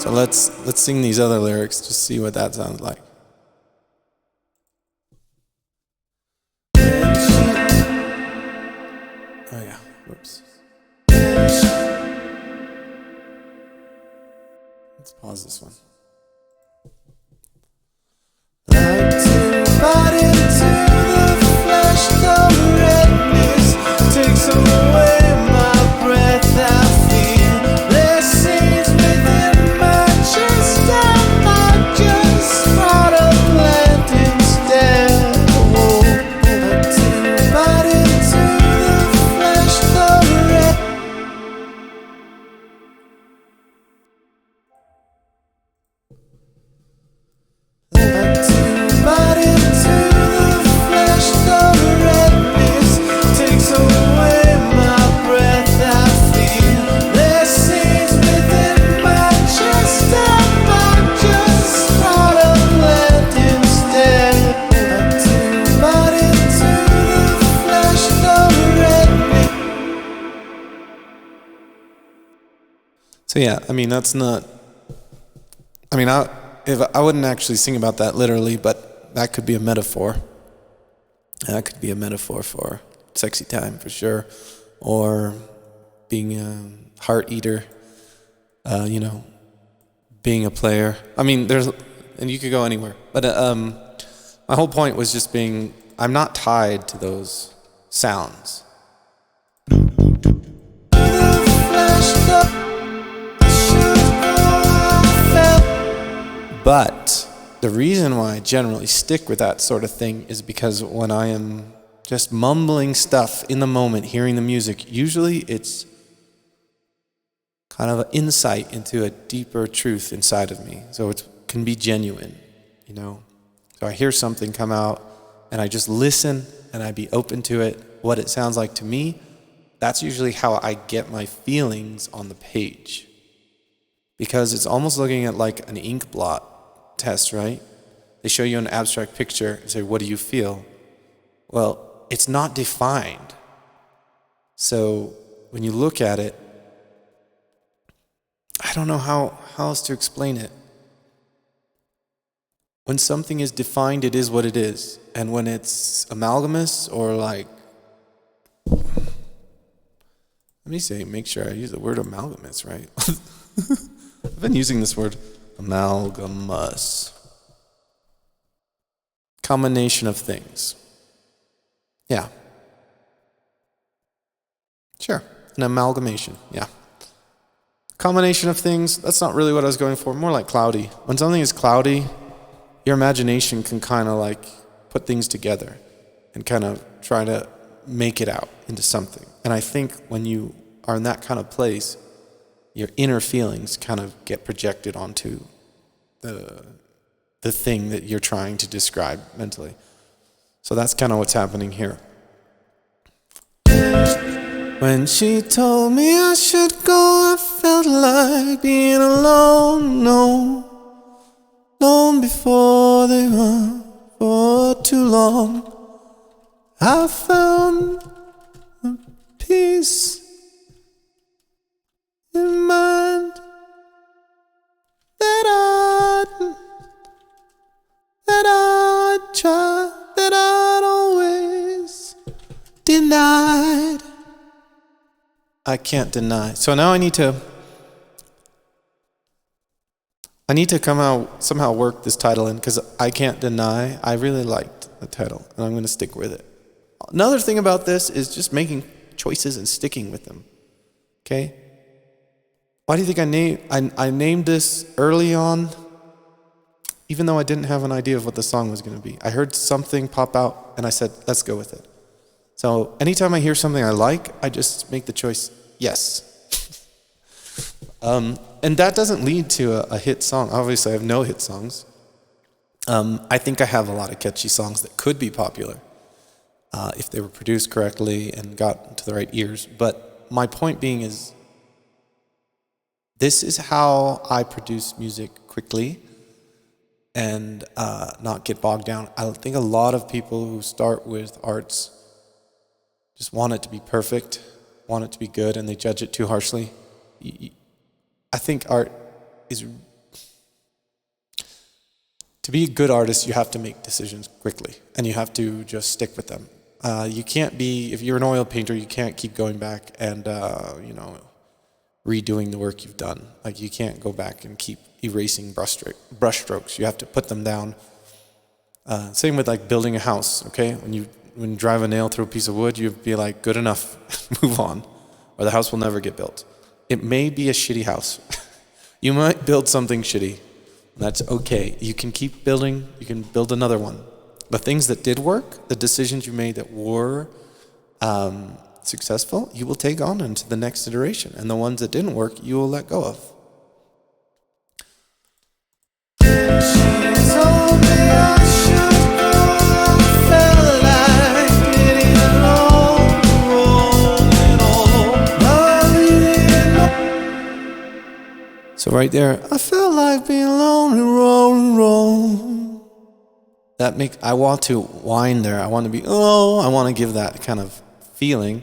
So let's sing these other lyrics, just see what that sounds like. Oh yeah, whoops. Let's pause this one. Like to bite into the flesh, the redness takes away my breath. I feel there's seeds within my chest. I might just start a plant instead. Whoa. Like to bite into the flesh, the red. Like to bite into the flesh, the redness takes away my breath. I feel there's seeds within my chest. I might just start a plant instead. Like to bite into the flesh, the redness. So yeah, I mean that's not. I mean if I wouldn't actually sing about that literally, but that could be a metaphor. That could be a metaphor for sexy time for sure, or being a heart eater. You know, being a player. I mean, and you could go anywhere. But my whole point was just being. I'm not tied to those sounds. But the reason why I generally stick with that sort of thing is because when I am just mumbling stuff in the moment, hearing the music, usually it's kind of an insight into a deeper truth inside of me. So it can be genuine, you know. So I hear something come out and I just listen and I be open to it, what it sounds like to me. That's usually how I get my feelings on the page. Because it's almost looking at like an ink blot test, right? They show you an abstract picture and say, what do you feel? Well, it's not defined. So when you look at it, I don't know how else to explain it. When something is defined, it is what it is. And when it's amalgamous or like, make sure I use the word amalgamous, right? I've been using this word amalgamous. Combination of things. Yeah. Sure. An amalgamation. Yeah. Combination of things. That's not really what I was going for. More like cloudy. When something is cloudy, your imagination can kind of like put things together and kind of try to make it out into something. And I think when you are in that kind of place, your inner feelings kind of get projected onto the thing that you're trying to describe mentally. So that's kind of what's happening here. When she told me I should go, I felt like being alone, long before they were for too long. I found a peace in mind that I'd try, that I'd always denied. I can't deny. So now I need to come out, somehow work this title in, because I can't deny. I really liked the title, and I'm going to stick with it. Another thing about this is just making choices and sticking with them. Okay? Why do you think I named this early on, even though I didn't have an idea of what the song was going to be? I heard something pop out, and I said, let's go with it. So anytime I hear something I like, I just make the choice, yes. And that doesn't lead to a hit song. Obviously, I have no hit songs. I think I have a lot of catchy songs that could be popular if they were produced correctly and got to the right ears. But my point being is, this is how I produce music quickly and not get bogged down. I think a lot of people who start with arts just want it to be perfect, want it to be good, and they judge it too harshly. I think art is... To be a good artist, you have to make decisions quickly, and you have to just stick with them. You can't be... If you're an oil painter, you can't keep going back and, redoing the work you've done. Like, you can't go back and keep erasing brush strokes. You have to put them down. Same with, like, building a house, okay? When you drive a nail through a piece of wood, you'd be like, good enough, move on, or the house will never get built. It may be a shitty house. You might build something shitty. That's okay. You can keep building, you can build another one. The things that did work, the decisions you made that were successful, you will take on into the next iteration. And the ones that didn't work, you will let go of. So right there, I felt like being alone and roll. I want to whine there. I want to be, I want to give that kind of feeling.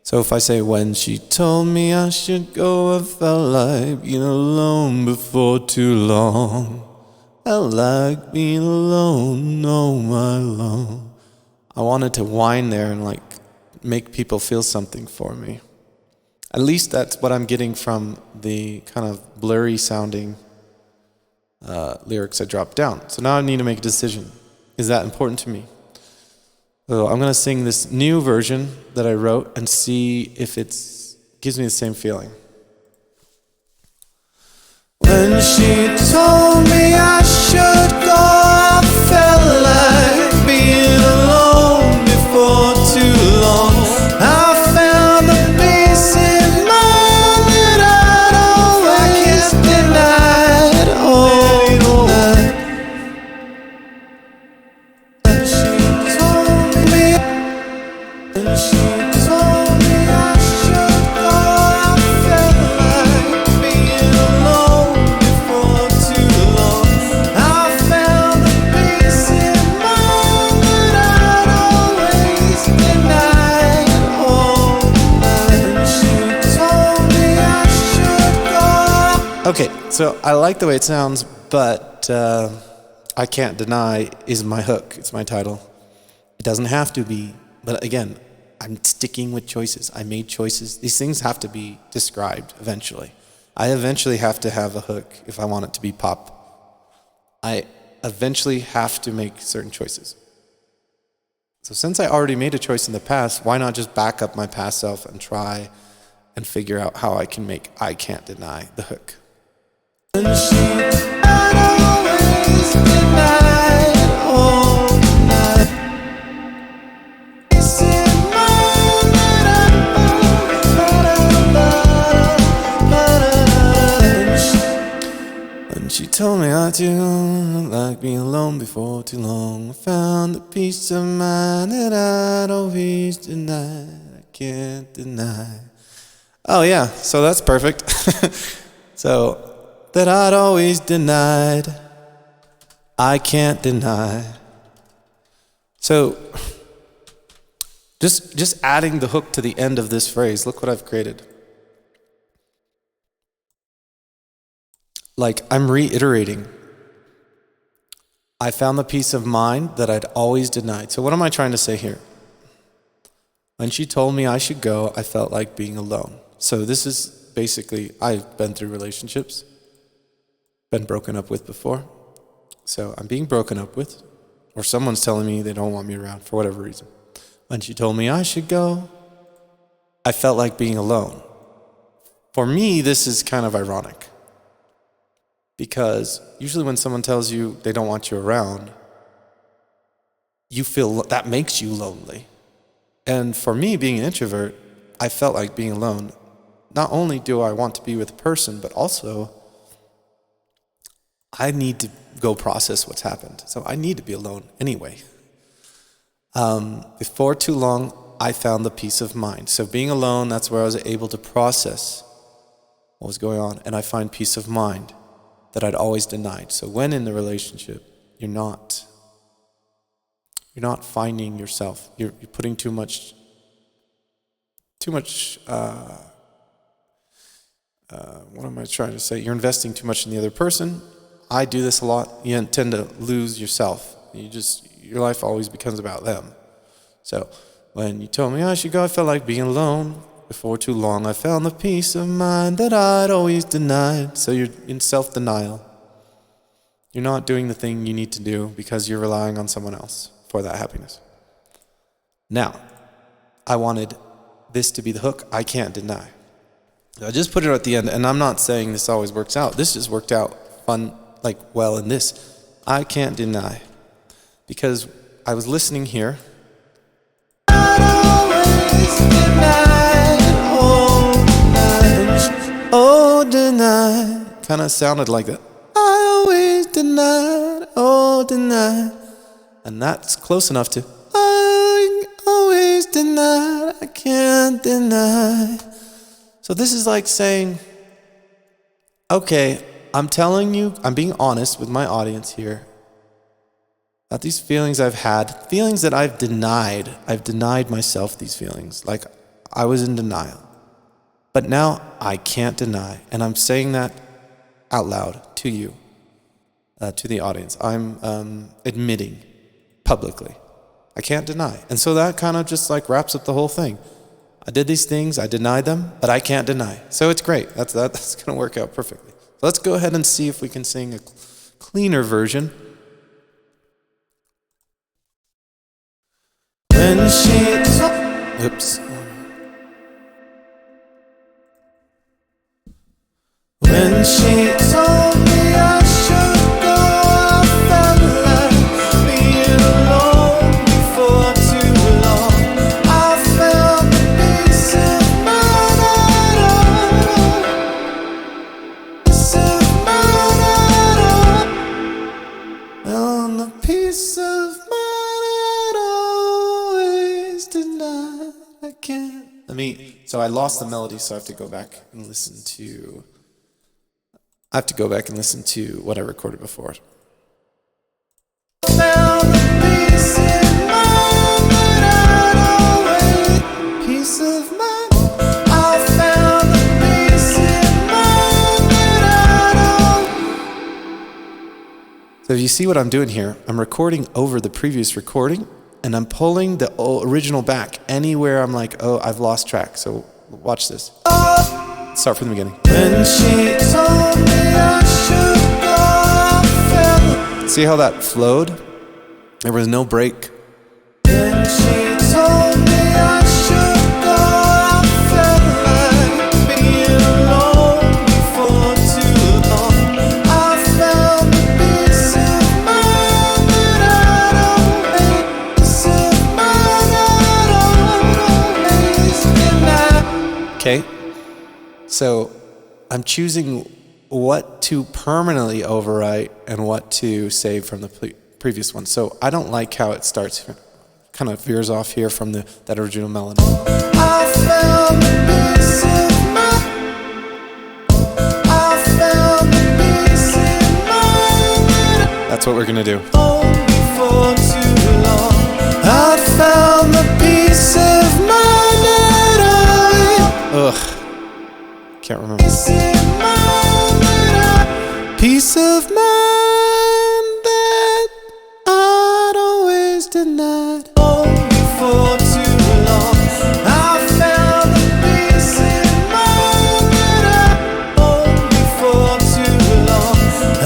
So if I say, when she told me I should go, I felt like being alone before too long. I like being alone, all my long. I wanted to whine there and like make people feel something for me. At least that's what I'm getting from the kind of blurry sounding lyrics I dropped down. So now I need to make a decision. Is that important to me? So I'm going to sing this new version that I wrote and see if it gives me the same feeling. When she told me I should go, I felt like being alone before too long. I found the peace in mind that I'd always denied all night. And she told me I should go, I felt like being alone before too long. I found the peace in mind that I'd always denied all night. And she told me I should go. Okay, so I like the way it sounds, but I Can't Deny is my hook. It's my title. It doesn't have to be, but again, I'm sticking with choices. I made choices. These things have to be described eventually. I eventually have to have a hook if I want it to be pop. I eventually have to make certain choices. So since I already made a choice in the past, why not just back up my past self and try and figure out how I can make I Can't Deny the hook. And she, I'd always deny. told me I do like being alone before too long. I found the peace of mind that I'd always denied. I can't deny. Oh yeah, so that's perfect. So, that I'd always denied, I can't deny. So, just adding the hook to the end of this phrase, look what I've created. Like, I'm reiterating. I found the peace of mind that I'd always denied. So what am I trying to say here? When she told me I should go, I felt like being alone. So this is basically, I've been through relationships, been broken up with before. So I'm being broken up with, or someone's telling me they don't want me around for whatever reason. When she told me I should go, I felt like being alone. For me, this is kind of ironic. Because usually when someone tells you they don't want you around, you feel that makes you lonely. And for me, being an introvert, I felt like being alone. Not only do I want to be with a person, but also I need to go process what's happened. So I need to be alone anyway. Before too long, I found the peace of mind. So being alone, that's where I was able to process what was going on. And I find peace of mind that I'd always denied. So when in the relationship, you're not finding yourself. You're putting too much. What am I trying to say? You're investing too much in the other person. I do this a lot. You tend to lose yourself. Your life always becomes about them. So when you told me I should go, I felt like being alone. Before too long, I found the peace of mind that I'd always denied. So you're in self-denial. You're not doing the thing you need to do because you're relying on someone else for that happiness. Now, I wanted this to be the hook. I can't deny. I just put it at the end, and I'm not saying this always works out. This just worked out well in this. I can't deny. Because I was listening here. I'd always deny, oh, deny. Kind of sounded like that. I always denied, oh, deny. And that's close enough to I always denied, I can't deny. So this is like saying, okay, I'm telling you, I'm being honest with my audience here about these feelings I've had, feelings that I've denied. I've denied myself these feelings, like I was in denial. But now I can't deny, and I'm saying that out loud to you, to the audience. I'm admitting publicly. I can't deny. And so that kind of just like wraps up the whole thing. I did these things, I denied them, but I can't deny. So it's great. That's going to work out perfectly. So let's go ahead and see if we can sing a cleaner version. When she oops. When she told me I should go, I felt like being alone before too long. I felt the peace of mind at all. Peace of mind at all. Well, the peace of mind I'd always denied. I can't. So I lost the melody, so I have to go back and listen to. What I recorded before. Found the peace in mind that I'd always, peace of mind. I found the peace in mind that I'd always. So you see what I'm doing here? I'm recording over the previous recording, and I'm pulling the original back anywhere I'm like, oh, I've lost track. So watch this. Start from the beginning. When she told me I should go, I felt. See how that flowed? There was no break. When she told me I should go, I felt like being alone before too long. I found the peace of mind that I'd always, peace of mind I'd always denied. Okay. So I'm choosing what to permanently overwrite and what to save from the previous one. So I don't like how it starts, kind of veers off here from that original melody. I found the peace of That's what we're gonna do. Only for too long, I found the peace of mind that Ugh, can't remember. Peace of mind that I'd always denied. Only for too long, I found the peace of mind that only for too long, I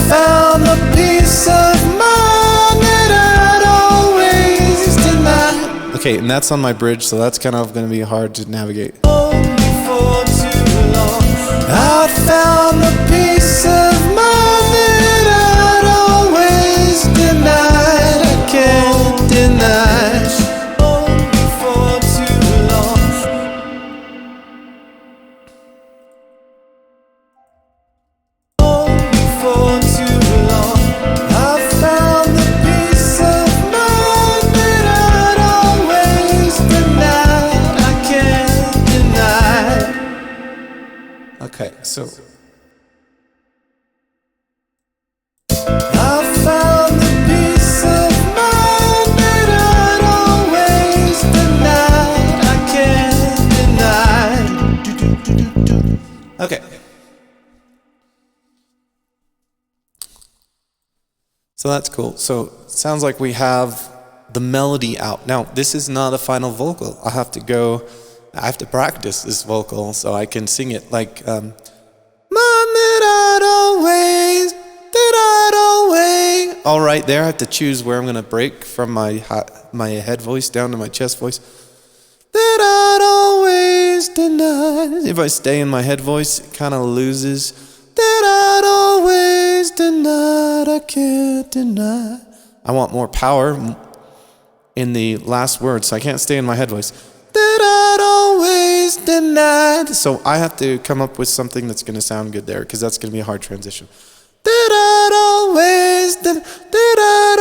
found the peace of mind that I'd always denied. Okay, and that's on my bridge, so that's kind of going to be hard to navigate. Only for too long, I found the peace of mind that I'd always denied. I can't deny. Only for too long. Only for too long, I found the peace of mind that I'd always denied. I can't deny. Okay, so I found the peace of mind that I'd always denied. I can't deny. Okay. So that's cool. So it sounds like we have the melody out. Now, this is not a final vocal. I have to practice this vocal so I can sing it like, Mom, that I'd always. All right, there I have to choose where I'm going to break from my head voice down to my chest voice. That I'd always deny. If I stay in my head voice, it kind of loses. That I'd always deny. I can't deny. I want more power in the last word, so I can't stay in my head voice. That I'd always deny. So I have to come up with something that's going to sound good there, because that's going to be a hard transition. That I'd always denied. That I'd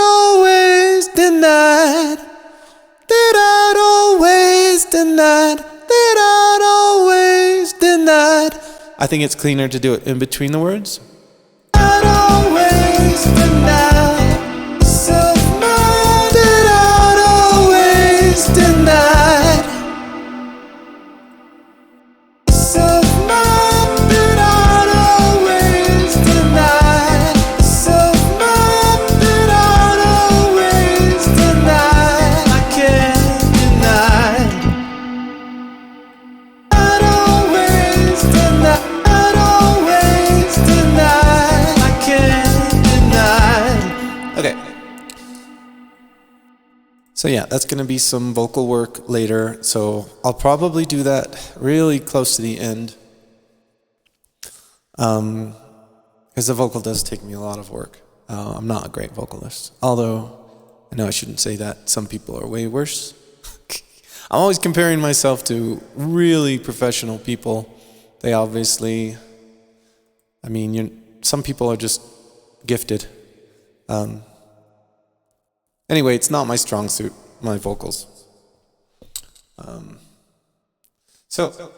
always denied. That I'd always denied. I think it's cleaner to do it in between the words. I'd always denied. Self-mine. That I'd always denied. Self-mine. That I'd always denied. Self-mine. That I'd always denied. I can't deny. I'd always deny. I'd always deny. I can't deny. Okay. So yeah, that's going to be some vocal work later. So I'll probably do that really close to the end. Because the vocal does take me a lot of work. I'm not a great vocalist. Although, I know I shouldn't say that. Some people are way worse. I'm always comparing myself to really professional people. They obviously, some people are just gifted. Anyway, it's not my strong suit, my vocals. So,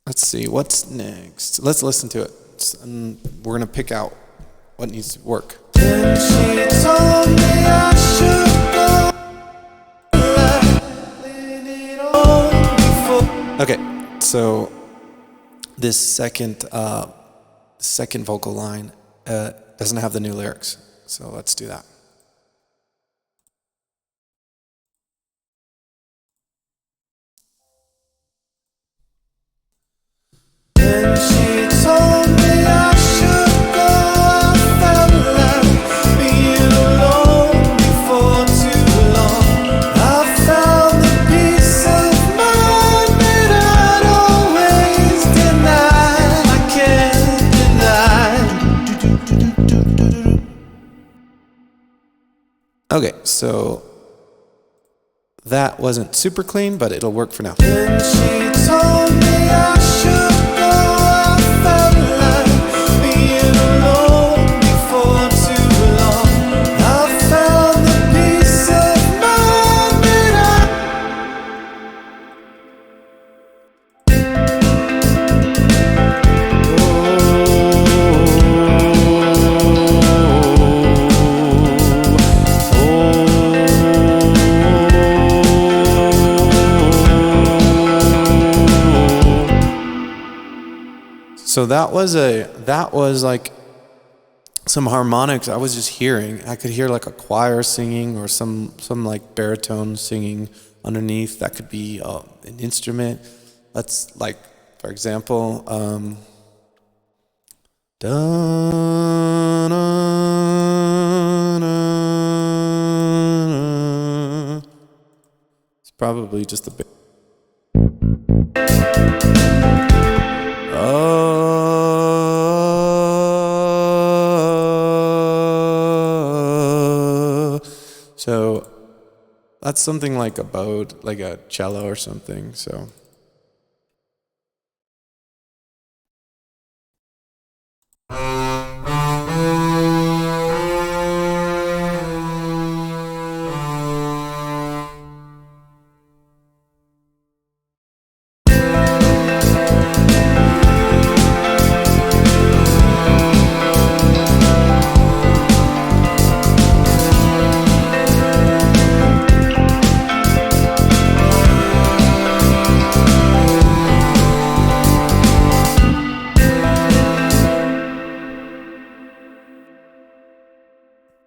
let's see, what's next? Let's listen to it. And we're going to pick out what needs to work. Then she told me I should go. Okay, so this second vocal line doesn't have the new lyrics. So let's do that. Then she told me I should go. I felt like being alone before too long. I found the peace of mind that I'd always denied. I can't deny. Okay, so that wasn't super clean, but it'll work for now. Then she told me I should go. I So that was like some harmonics I was just hearing. I could hear like a choir singing or some like baritone singing underneath. That could be an instrument. Let's, like, for example, it's probably just a bit. So that's something like a bowed, like a cello or something. So.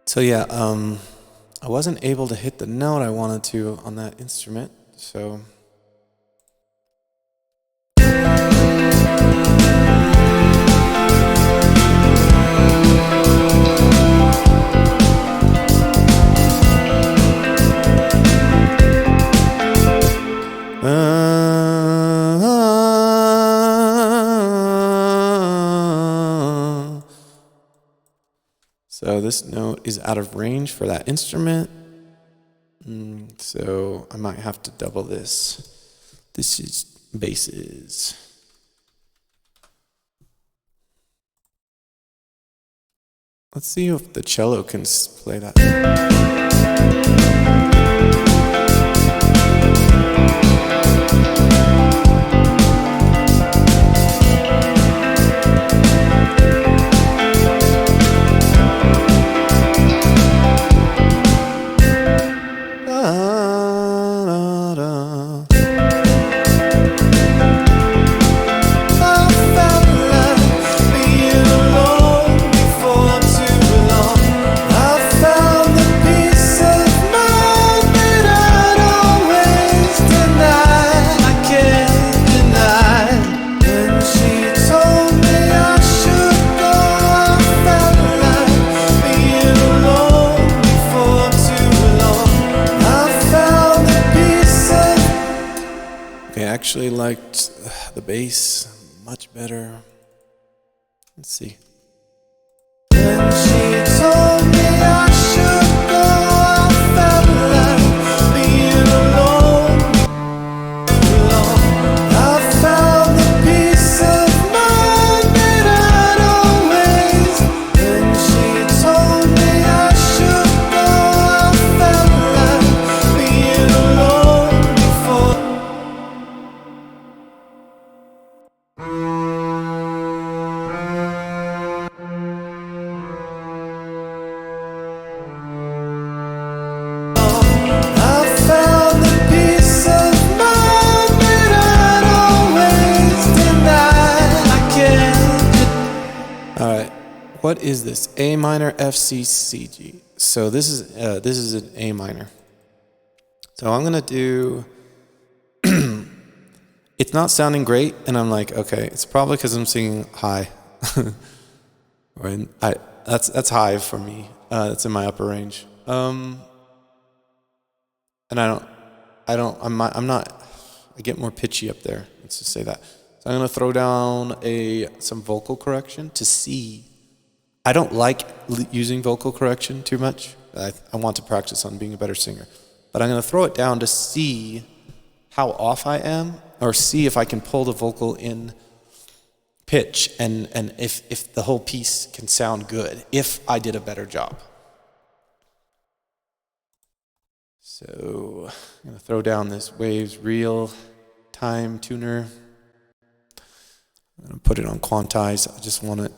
So yeah, I wasn't able to hit the note I wanted to on that instrument, so. So this note is out of range for that instrument. So I might have to double this. This is basses. Let's see if the cello can play that. I actually liked the bass much better. Let's see. When she told me I should go, I felt like being alone. I found the peace of mind that I'd always. When she told me I should go, I felt like being alone before. What is this? A minor, F, C, C, G. So this is an A minor. So I'm gonna do. It's not sounding great, and I'm like, okay, it's probably because I'm singing high. That's high for me. That's in my upper range. And I'm not. I get more pitchy up there. Let's just say that. So I'm gonna throw down some vocal correction to C. I don't like using vocal correction too much. I want to practice on being a better singer. But I'm going to throw it down to see how off I am, or see if I can pull the vocal in pitch, and if the whole piece can sound good, if I did a better job. So I'm going to throw down this Waves Real Time Tuner. I'm going to put it on quantize. I just want it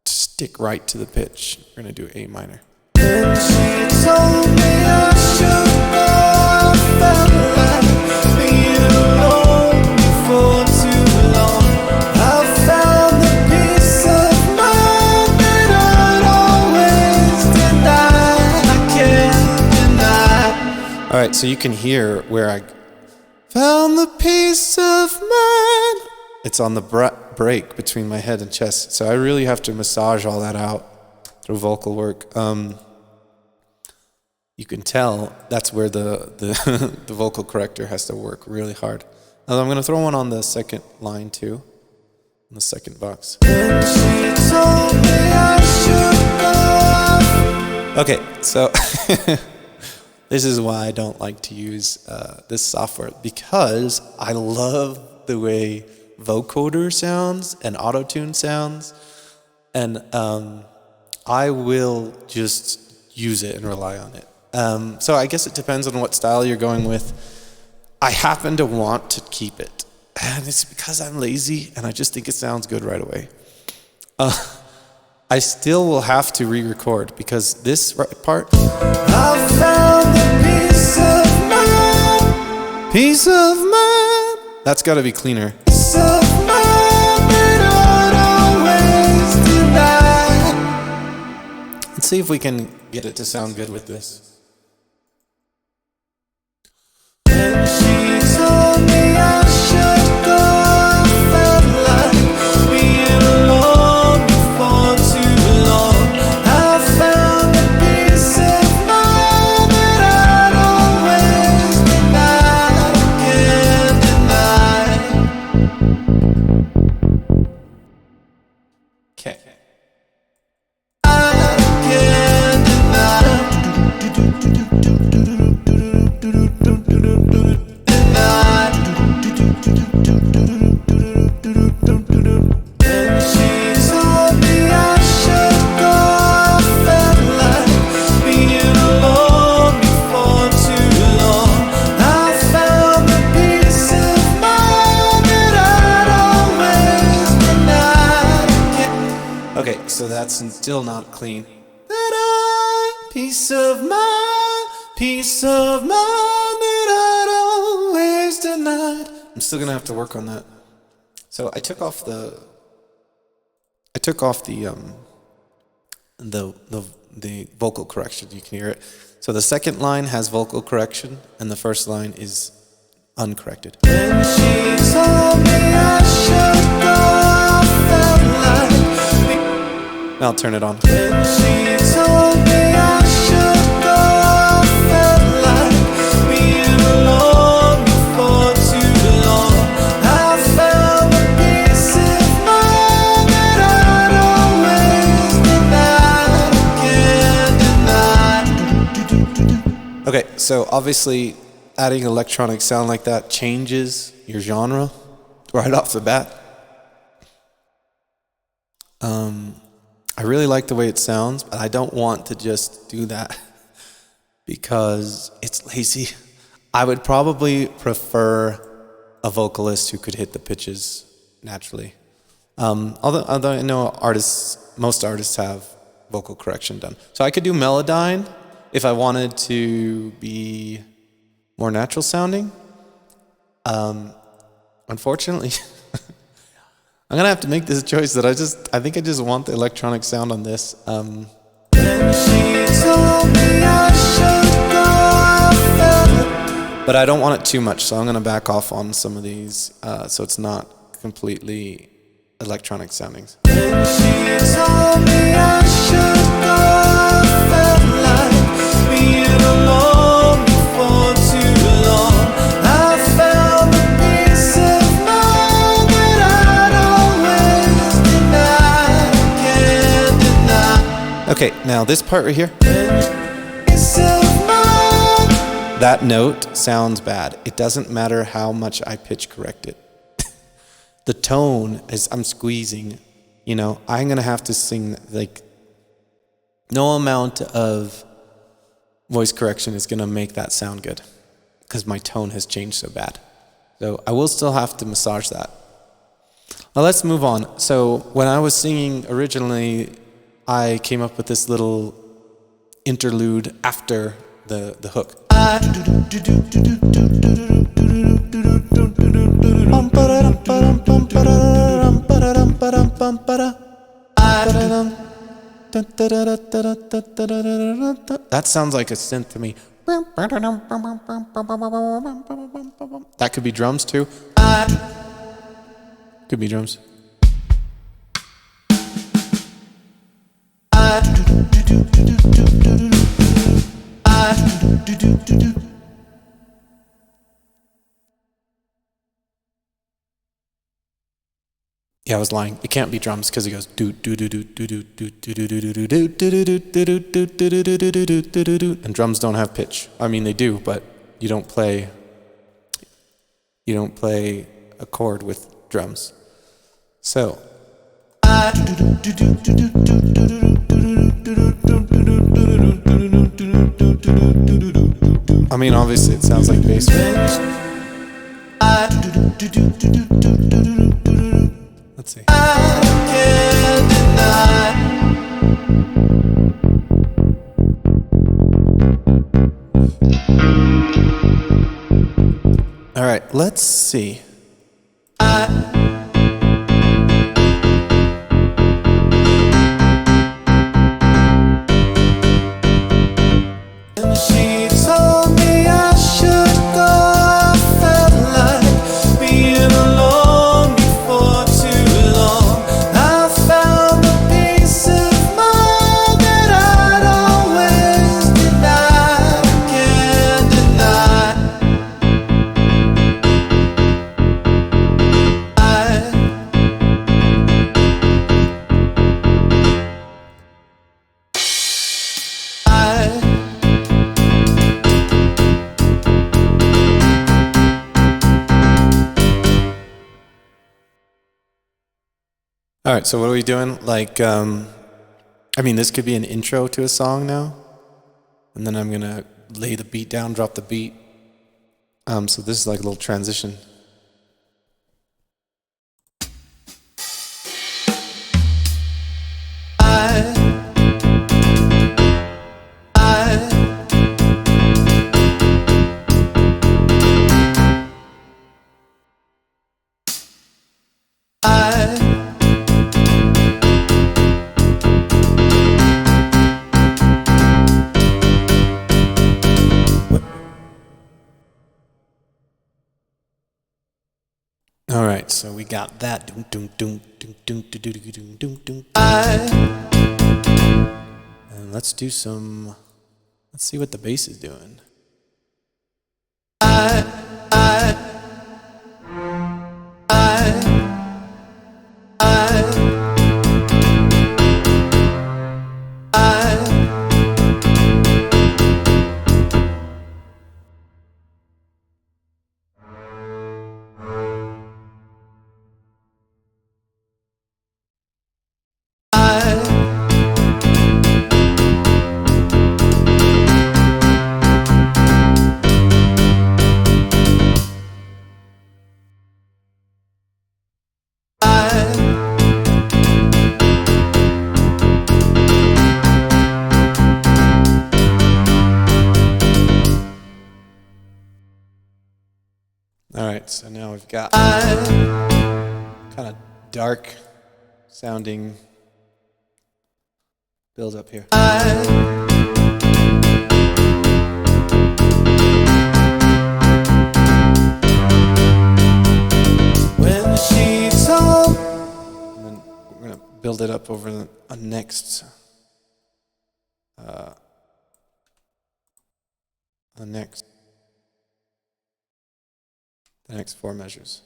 stick right to the pitch. We're gonna do A minor. When she told me I should go, I felt like being alone before too long. I All right, so you can hear where I found the peace of mind. It's on the break between my head and chest, so I really have to massage all that out through vocal work. You can tell that's where the the vocal corrector has to work really hard. Now I'm going to throw one on the second line too, in the second box. Okay, so this is why I don't like to use this software, because I love the way vocoder sounds and autotune sounds, and I will just use it and rely on it. So I guess it depends on what style you're going with. I happen to want to keep it, and it's because I'm lazy and I just think it sounds good right away. I still will have to re-record because this part, I found the peace of mind. Peace of mind. That's got to be cleaner. Peace of mind that I'd always deny. Let's see if we can get it to sound good with this. When she told me I should go, I felt like being alone before too long. I found the peace of mind that I'd always denied, can't deny. Okay. I can't deny. Okay, so that's still not clean. Peace of mind that I'd always denied. I'm still gonna have to work on that. So I took off the vocal correction. You can hear it. So the second line has vocal correction, and the first line is uncorrected. When she told me I should go, I felt like. Now I'll turn it on. When she told me I should go, I felt like being alone before too long. I found the peace of mind that I'd always denied, can't deny. Okay, so obviously adding electronic sound like that changes your genre right off the bat. I really like the way it sounds, but I don't want to just do that because it's lazy. I would probably prefer a vocalist who could hit the pitches naturally. Although I know most artists have vocal correction done. So I could do Melodyne if I wanted to be more natural sounding. Unfortunately, I'm gonna have to make this choice that I think I just want the electronic sound on this. When she told me I should go, I felt. But I don't want it too much, so I'm gonna back off on some of these, so it's not completely electronic soundings. When she told me I should go, I felt like being alone before too long. I found the peace of mind that I'd always denied, can't deny. Okay, now this part right here. That note sounds bad. It doesn't matter how much I pitch correct it. The tone is, I'm squeezing, you know, I'm gonna have to sing, like, no amount of voice correction is gonna make that sound good because my tone has changed so bad. So I will still have to massage that. Now let's move on. So when I was singing originally, I came up with this little interlude after the hook. That sounds like a synth to me. That could be drums too. Could be drums. Yeah, I was lying. It can't be drums because it goes do do do do do do do do do do do do do do do do, and drums don't have pitch. I mean, they do, but you don't play a chord with drums. So I mean, obviously it sounds like bass. Let's see. All right, let's see. And she told me I should go. I felt like being alone before too long. I found a piece of mind that I'd always denied. Can't deny. All right, so what are we doing? Like, I mean, this could be an intro to a song now, and then I'm gonna lay the beat down, drop the beat. So this is like a little transition. All right, so we got that. And let's do some. Let's see what the bass is doing. All right, so now we've got kind of dark sounding build up here. When she told, and then we're gonna build it up over the next the next four measures.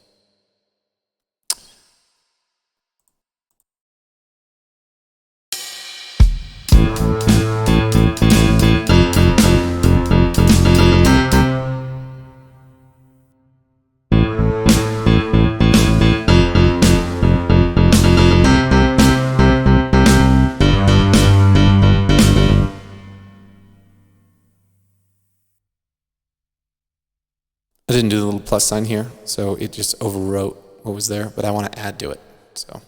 I didn't do the little plus sign here, so it just overwrote what was there, but I want to add to it, so.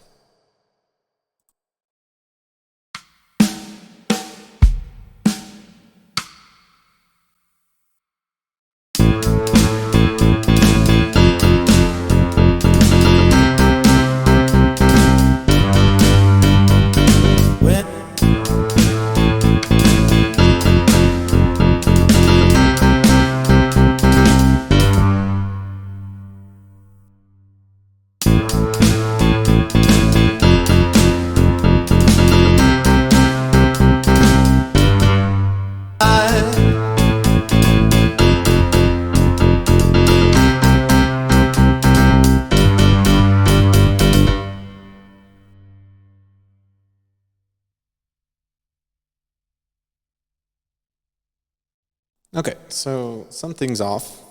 Okay, so something's off.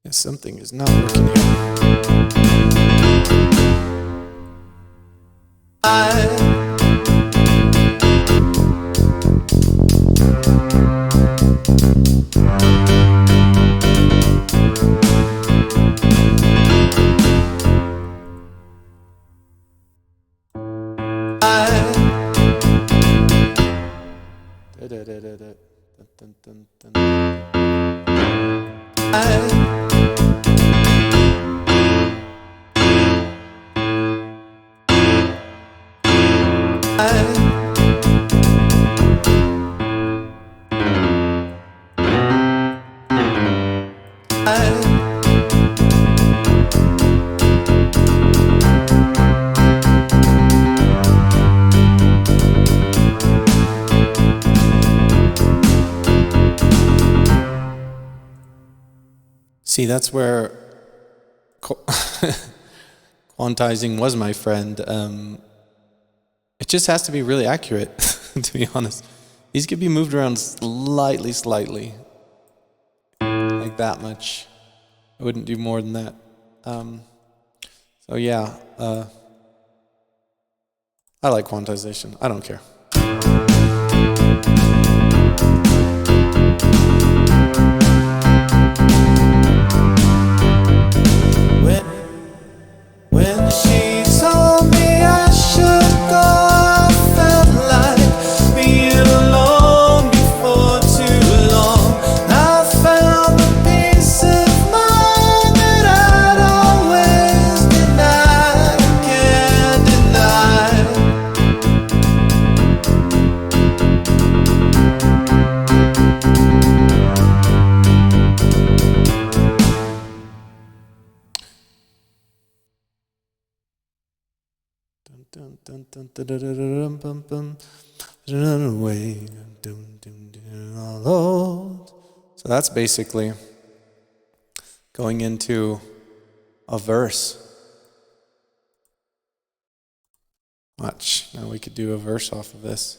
Yeah, something is not working See, that's where quantizing was my friend. It just has to be really accurate, to be honest. These could be moved around slightly, like that much. I wouldn't do more than that. So yeah, I like quantization. I don't care. When she told me I should go, I felt like being alone before too long. I found a peace of mind that I'd always denied, can't deny. So that's basically going into a verse. Watch, now we could do a verse off of this.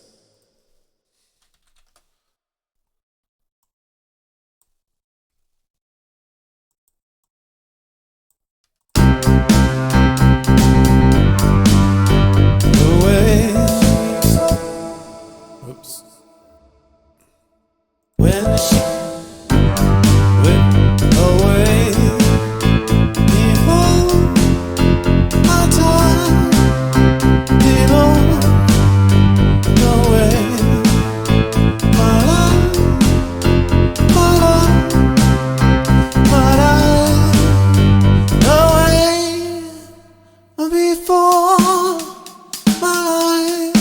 Oops. When she went away, behold, before my life,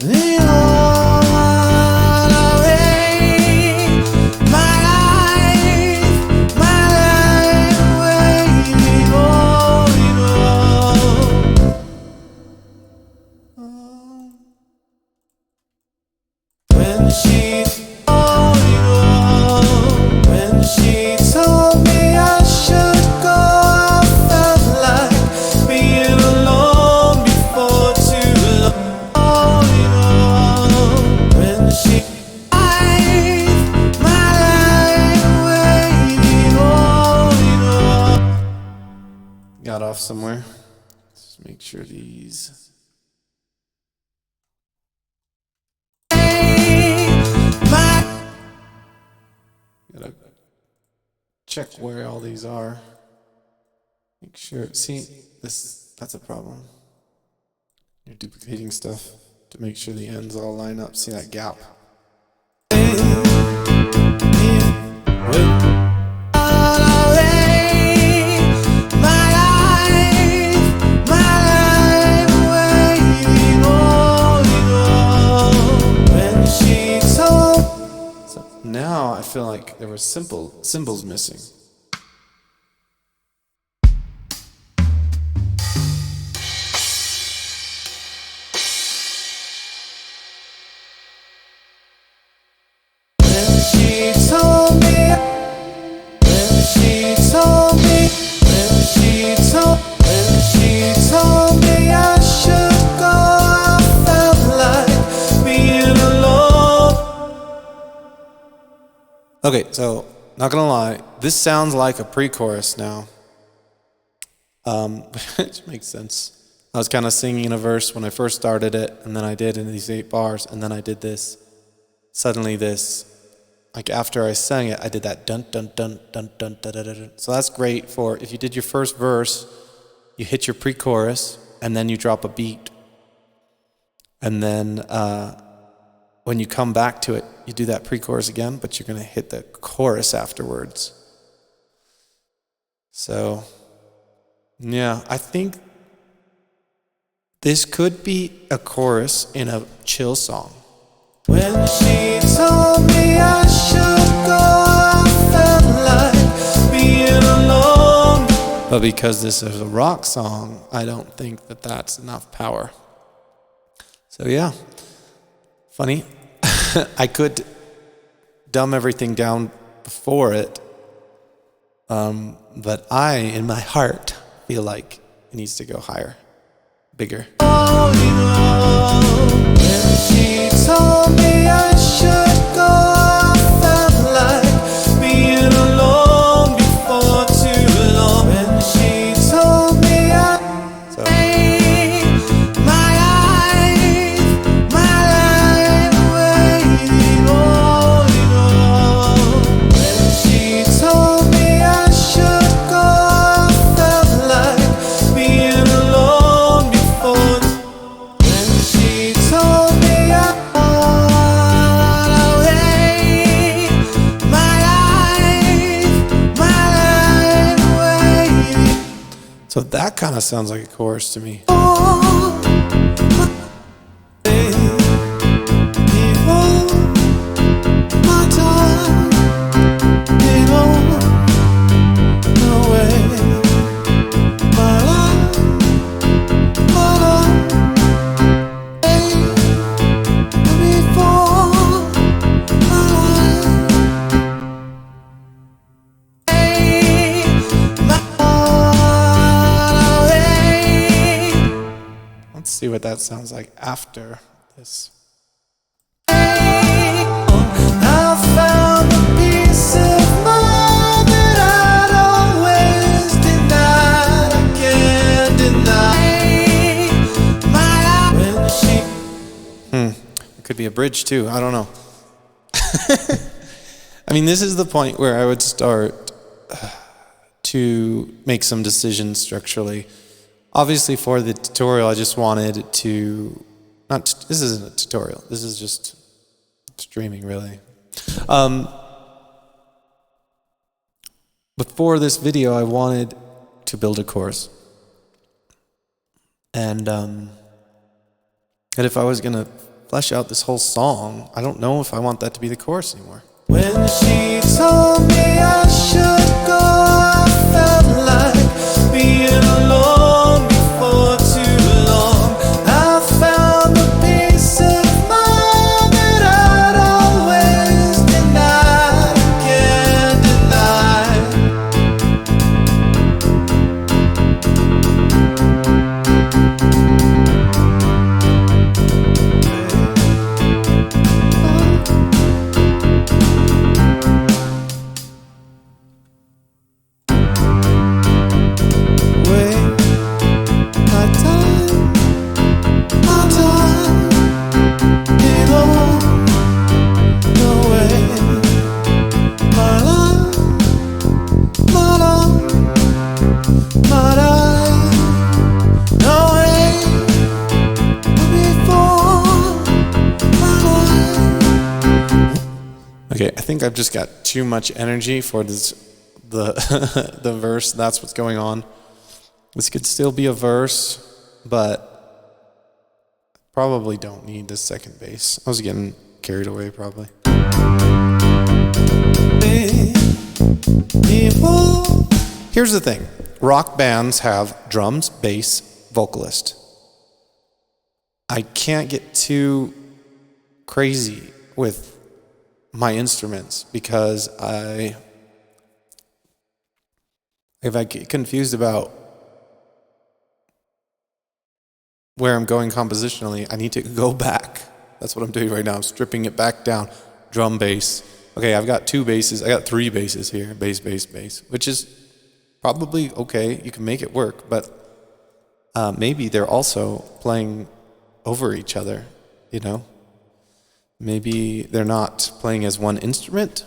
you know what I mean. My life waiting on you. When she told me I should go, I felt like being alone before too long. When she my life waiting on. Got off somewhere. Let's make sure these. Gotta check where all these are. Make sure. See, that's a problem. You're duplicating stuff to make sure the ends all line up. See that gap? Now I feel like there were symbols missing. Okay, so not gonna lie, this sounds like a pre-chorus now, which makes sense. I was kind of singing a verse when I first started it, and then I did in these 8 bars, and then I did this. Suddenly this, like after I sang it, I did that dun dun dun dun dun dun dun dun. So that's great for if you did your first verse, you hit your pre-chorus, and then you drop a beat, and then when you come back to it, you do that pre-chorus again, but you're going to hit the chorus afterwards. So, yeah, I think this could be a chorus in a chill song. When she told me I should go, I felt like being alone. But because this is a rock song, I don't think that that's enough power. So, yeah. Funny, I could dumb everything down before it, but I, in my heart, feel like it needs to go higher, bigger. She told me I should go, I felt like being alone before too long. When she told me so. So that kind of sounds like a chorus to me. Let's see what that sounds like after this. I found a piece of mind that I'd always denied. I can't deny. It could be a bridge too. I don't know. I mean, this is the point where I would start to make some decisions structurally. Obviously, for the tutorial, I just wanted to, this isn't a tutorial, this is just streaming, really. But for this video, I wanted to build a chorus. And if I was going to flesh out this whole song, I don't know if I want that to be the chorus anymore. When she told me I should go, I felt like being alone before too long. I found a peace of mind that I'd always denied, can't Okay, I think I've just got too much energy for this, the verse. That's what's going on. This could still be a verse, but probably don't need the second bass. I was getting carried away probably. Here's the thing. Rock bands have drums, bass, vocalist. I can't get too crazy with my instruments because if I get confused about where I'm going compositionally, I need to go back. That's what I'm doing right now. I'm stripping it back down. Drum, bass. Okay, I've got two basses. I got three basses here. Bass, bass, bass. Which is probably okay. You can make it work, but maybe they're also playing over each other, you know? Maybe they're not playing as one instrument.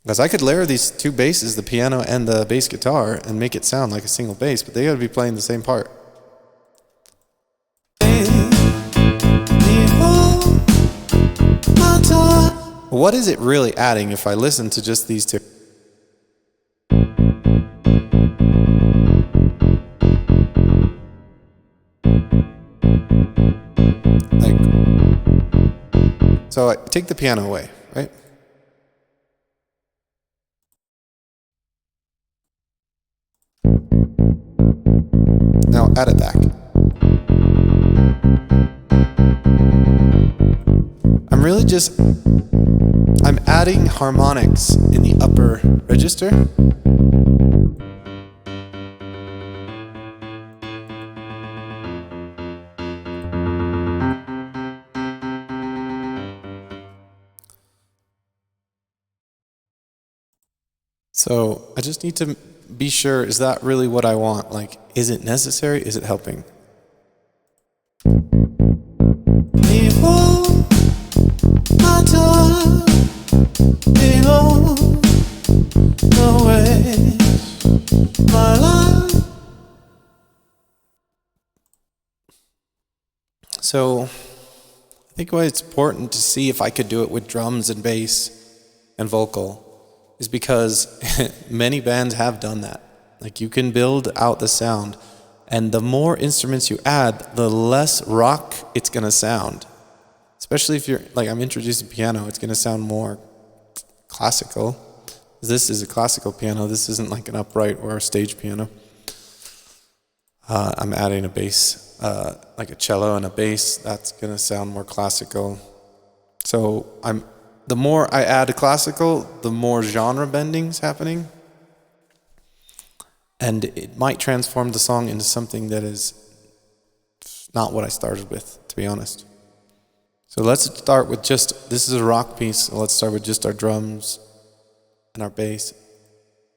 Because I could layer these two basses, the piano and the bass guitar, and make it sound like a single bass, but they gotta be playing the same part. What is it really adding if I listen to just these two? So I take the piano away, right? Now add it back. I'm adding harmonics in the upper register. So I just need to be sure, is that really what I want? Like, is it necessary? Is it helping? So I think why it's important to see if I could do it with drums and bass and vocal is because many bands have done that. Like, you can build out the sound, and the more instruments you add, the less rock it's gonna sound. Especially if you're, like, I'm introducing piano, it's gonna sound more classical. This is a classical piano, this isn't like an upright or a stage piano. I'm adding a bass, like a cello and a bass, that's gonna sound more classical. So the more I add classical, the more genre bending's happening. And it might transform the song into something that is not what I started with, to be honest. So let's start with this is a rock piece, so let's start with just our drums and our bass.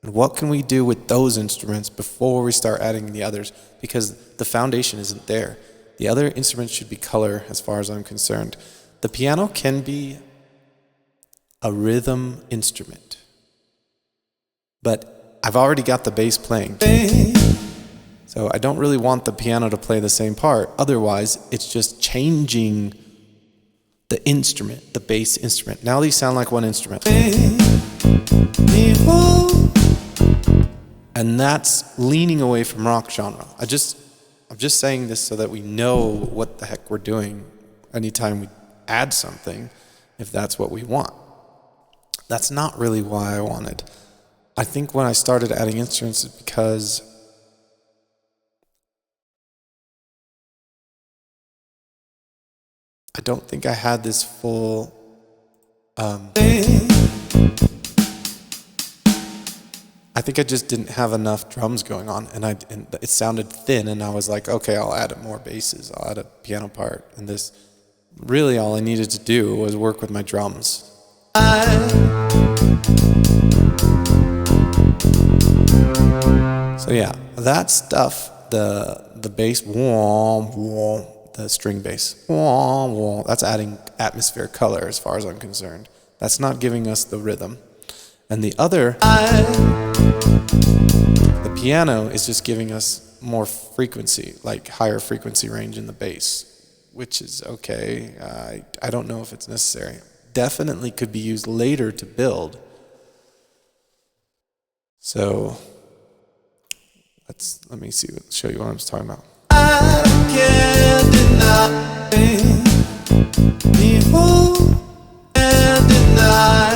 And what can we do with those instruments before we start adding the others? Because the foundation isn't there. The other instruments should be color, as far as I'm concerned. The piano can be a rhythm instrument, but I've already got the bass playing. So I don't really want the piano to play the same part. Otherwise, it's just changing the instrument, the bass instrument. Now these sound like one instrument. And that's leaning away from rock genre. I'm just saying this so that we know what the heck we're doing anytime we add something, if that's what we want. That's not really why I wanted. I think when I started adding instruments, it's because I don't think I had this full I think I just didn't have enough drums going on, and it sounded thin, and I was like, okay, I'll add more basses, I'll add a piano part, and this, really all I needed to do was work with my drums. So yeah, that stuff, the bass, the string bass, that's adding atmospheric color as far as I'm concerned. That's not giving us the rhythm. And the other, the piano is just giving us more frequency, like higher frequency range in the bass, which is okay. I don't know if it's necessary. Definitely could be used later to build. So let me show you what I'm talking about. I can't deny people and deny.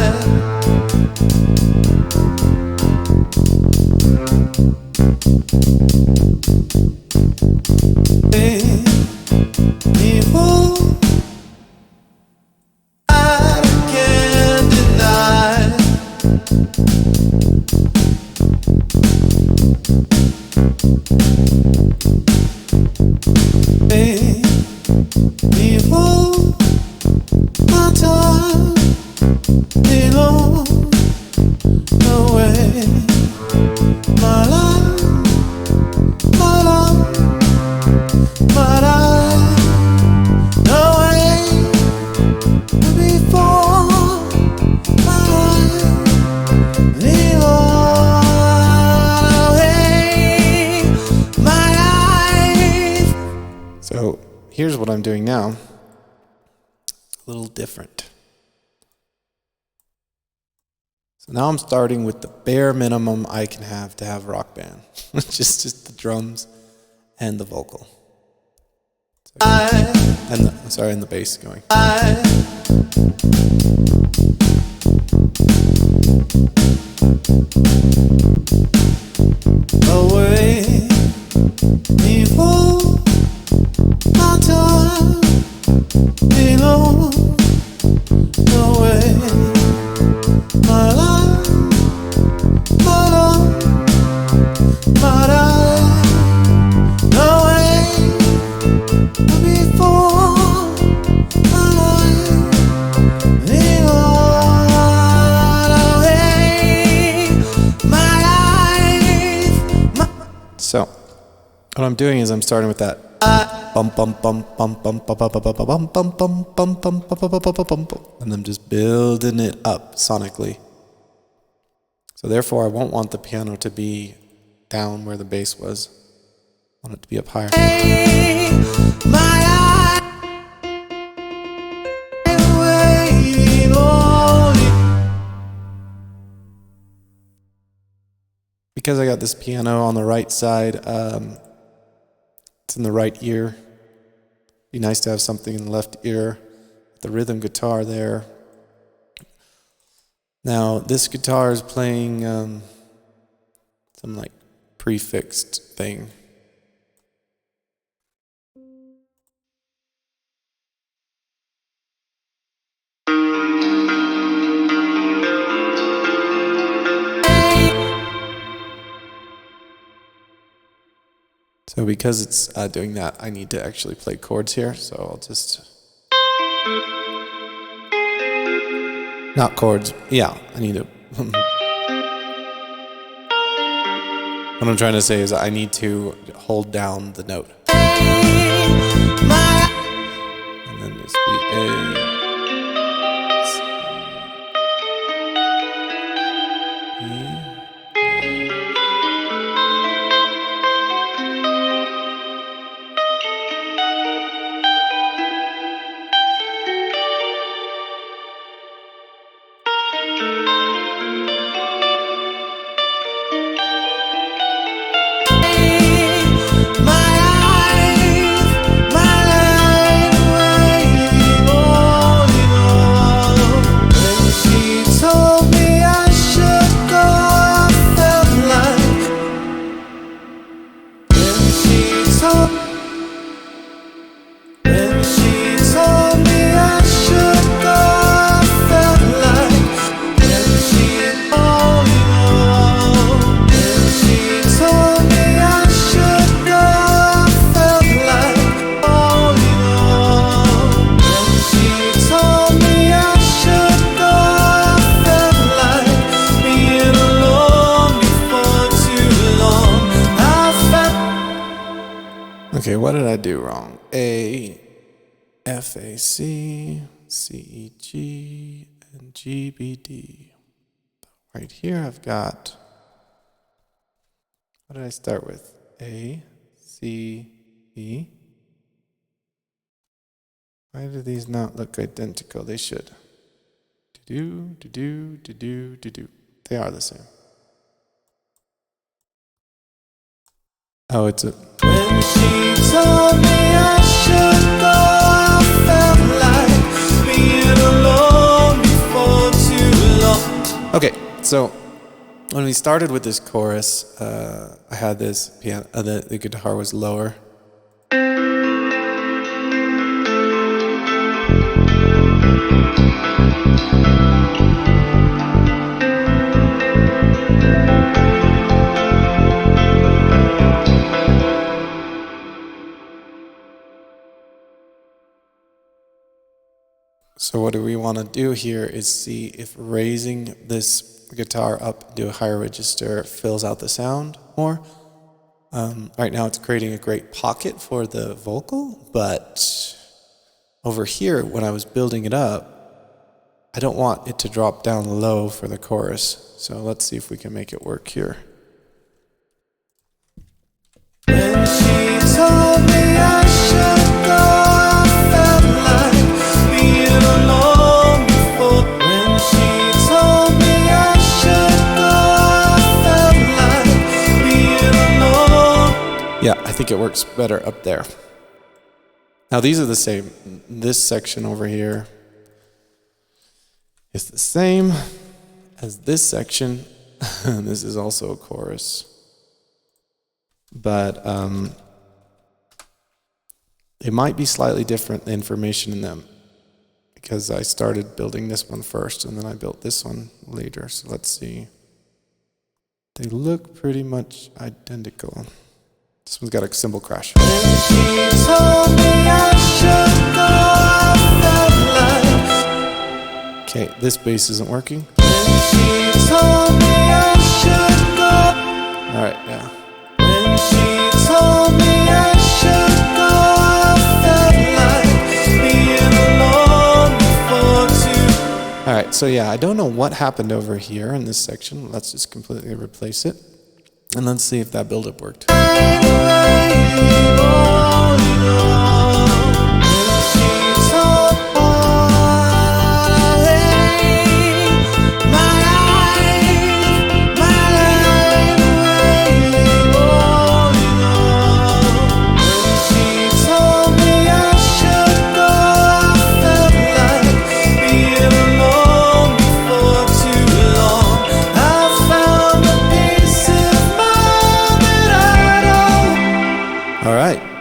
So here's what I'm doing now. A little different. So now I'm starting with the bare minimum I can have to have a rock band, which is just the drums and the vocal. And the bass going. Away, people, my time, below, away, my life, my love, my life, away, before my life, leave on away, my life, So, what I'm doing is I'm starting with that bum bum bum bum bum bum bum bum bum bum bum bum bum bum bum, and I'm just building it up sonically. So therefore I won't want the piano to be down where the bass was. I want it to be up higher. Because I got this piano on the right side, it's in the right ear. Be nice to have something in the left ear. The rhythm guitar there. Now this guitar is playing some like prefixed thing. So because it's doing that, I need to actually play chords here. So I'll just... Not chords. Yeah, I need to... What I'm trying to say is I need to hold down the note. And then this be A... I do wrong? A, F, A, C, C, E, G, and G, B, D. Right here I've got, what did I start with? A, C, E. Why do these not look identical? They should. Do, do, do, do, do, do, do. They are the same. Oh, it's a... When she told me I should go, I felt like being alone before too long. Okay, so when we started with this chorus, I had this piano, the guitar was lower. So what do we want to do here is see if raising this guitar up to a higher register fills out the sound more. Right now it's creating a great pocket for the vocal, but over here when I was building it up, I don't want it to drop down low for the chorus. So let's see if we can make it work here. When she told me I should go, I felt like being alone before. When she told me I should go, I felt like being alone. Yeah, I think it works better up there. Now these are the same. This section over here is the same as this section. This is also a chorus. But it might be slightly different, the information in them, because I started building this one first and then I built this one later. So let's see. They look pretty much identical. This one's got a cymbal crash. When she told me I should go, I felt like... Okay, this bass isn't working. When she told me I should go. All right, yeah. When she told me I should go, I felt like being alone before too. All right, so yeah, I don't know what happened over here in this section. Let's just completely replace it. And let's see if that build-up worked.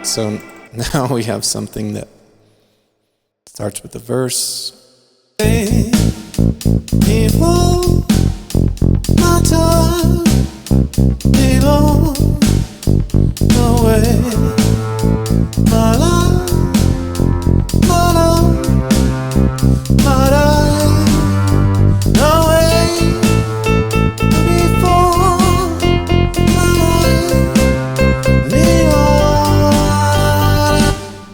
So now we have something that starts with the verse. People, my time, people, no way, my life, my love, my life, no way, before my life,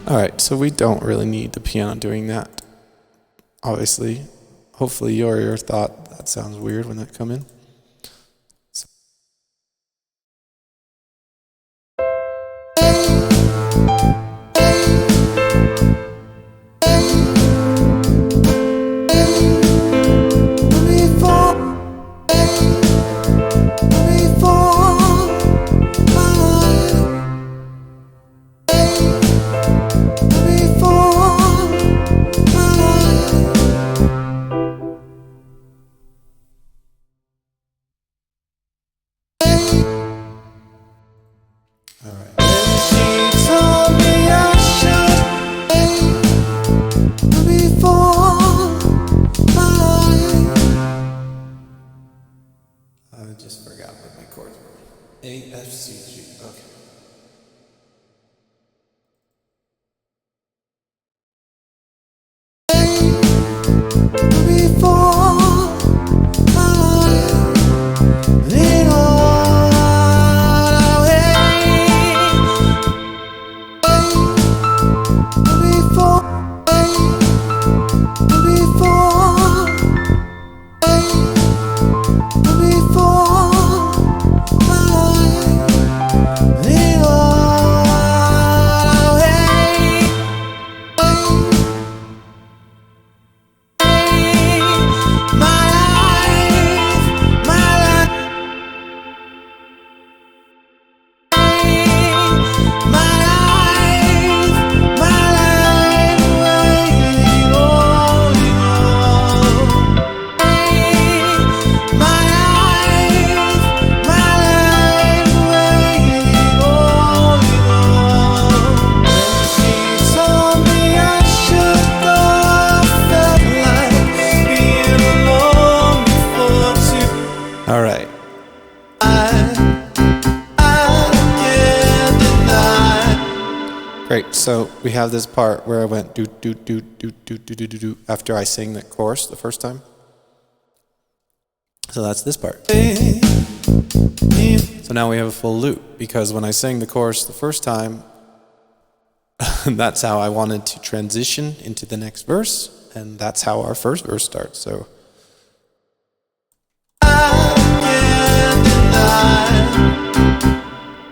alright, so we don't really need the piano doing that. Obviously, hopefully your ear thought that sounds weird when that come in. so we have this part where I went do do do do do do do do do after I sang the chorus the first time. So that's this part. So now we have a full loop, because when I sang the chorus the first time, that's how I wanted to transition into the next verse, and that's how our first verse starts. So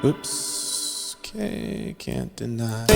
oops, okay, can't deny.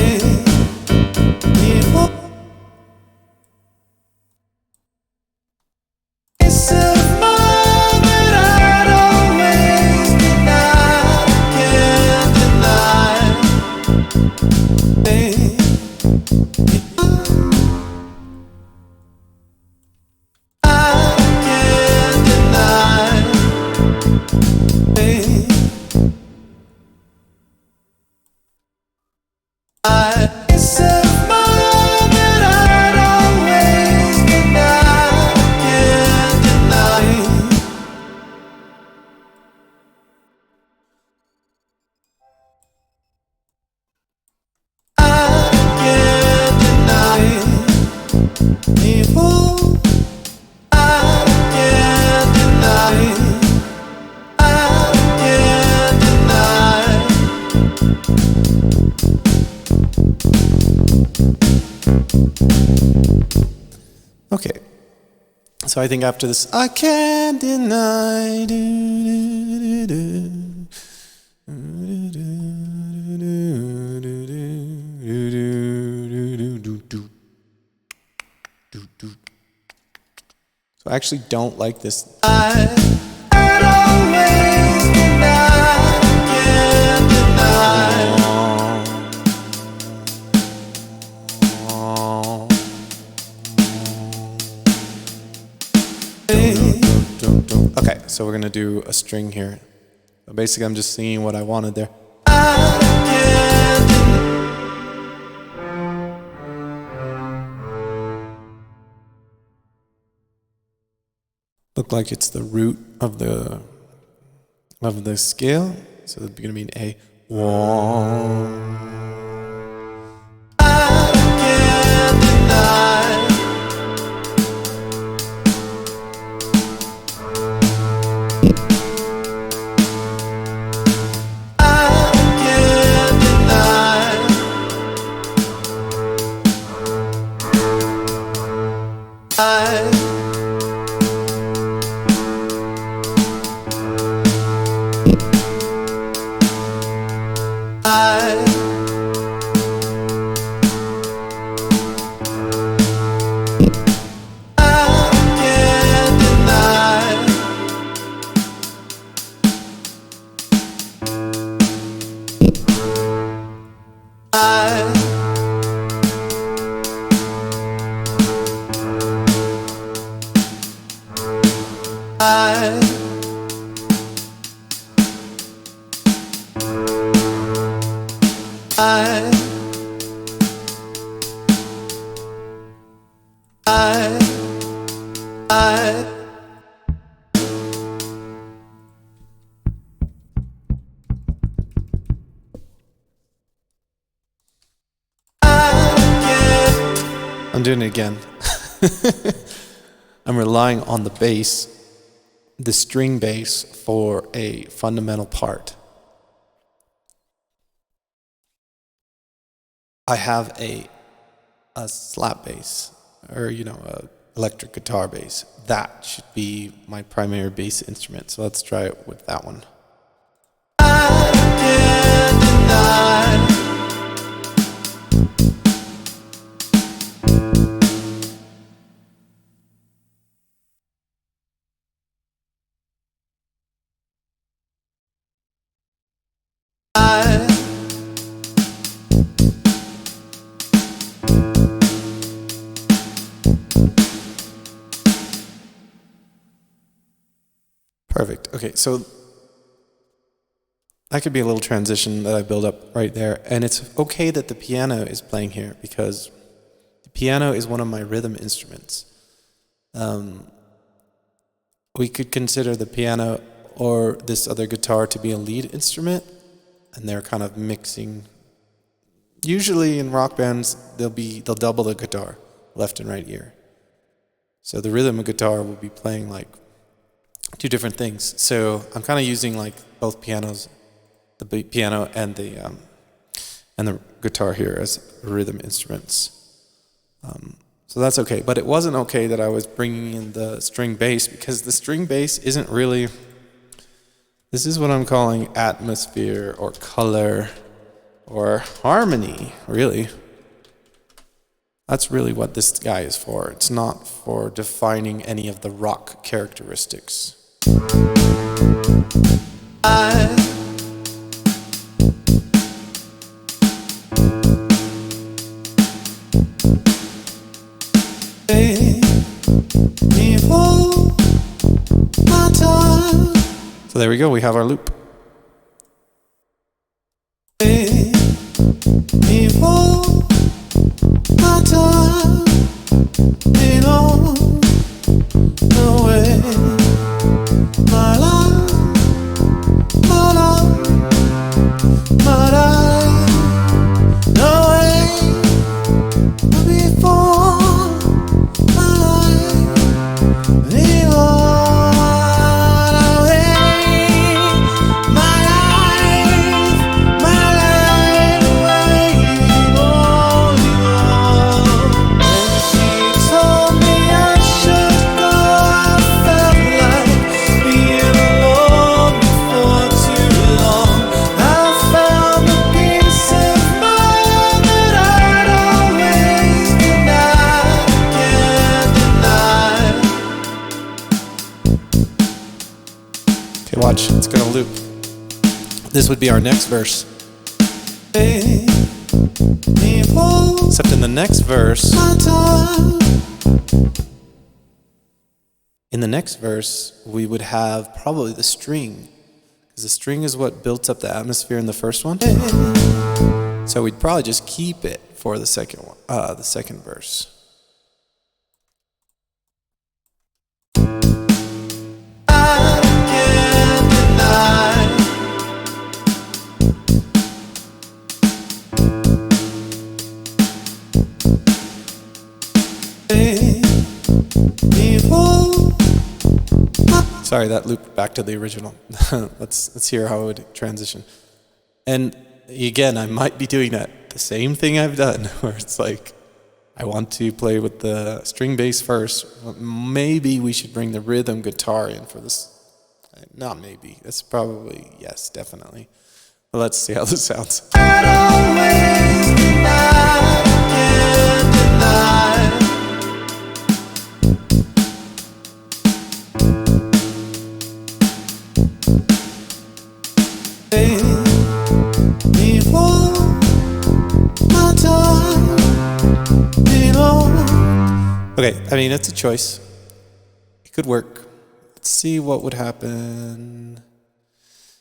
Okay, so I think after this, I can't deny. So I actually don't like this. Okay, so we're gonna do a string here. So basically, I'm just singing what I wanted there. Look like it's the root of the scale. So it's gonna be an A. I'm doing it again. I'm relying on the bass, the string bass, for a fundamental part. I have a slap bass, or a electric guitar bass. That should be my primary bass instrument. So let's try it with that one. Perfect. Okay, so that could be a little transition that I build up right there. And it's okay that the piano is playing here, because the piano is one of my rhythm instruments. We could consider the piano or this other guitar to be a lead instrument, and they're kind of mixing Usually in rock bands, they'll double the guitar, left and right ear. So the rhythm guitar will be playing like two different things. So I'm kind of using like both pianos, the piano and the guitar here as rhythm instruments. So that's okay. But it wasn't okay that I was bringing in the string bass, because the string bass isn't really. This is what I'm calling atmosphere or color or harmony, really. That's really what this guy is for. It's not for defining any of the rock characteristics. So there we go, we have our loop. Watch, it's gonna loop. This would be our next verse. Except in the next verse, we would have probably the string, because the string is what built up the atmosphere in the first one. So we'd probably just keep it for the second one, the second verse. Sorry, that looped back to the original. Let's hear how it would transition. And again, I might be doing that. The same thing I've done, where it's like, I want to play with the string bass first. Maybe we should bring the rhythm guitar in for this. Not maybe. It's probably, yes, definitely. But let's see how this sounds. Okay, I mean, it's a choice. It could work. Let's see what would happen.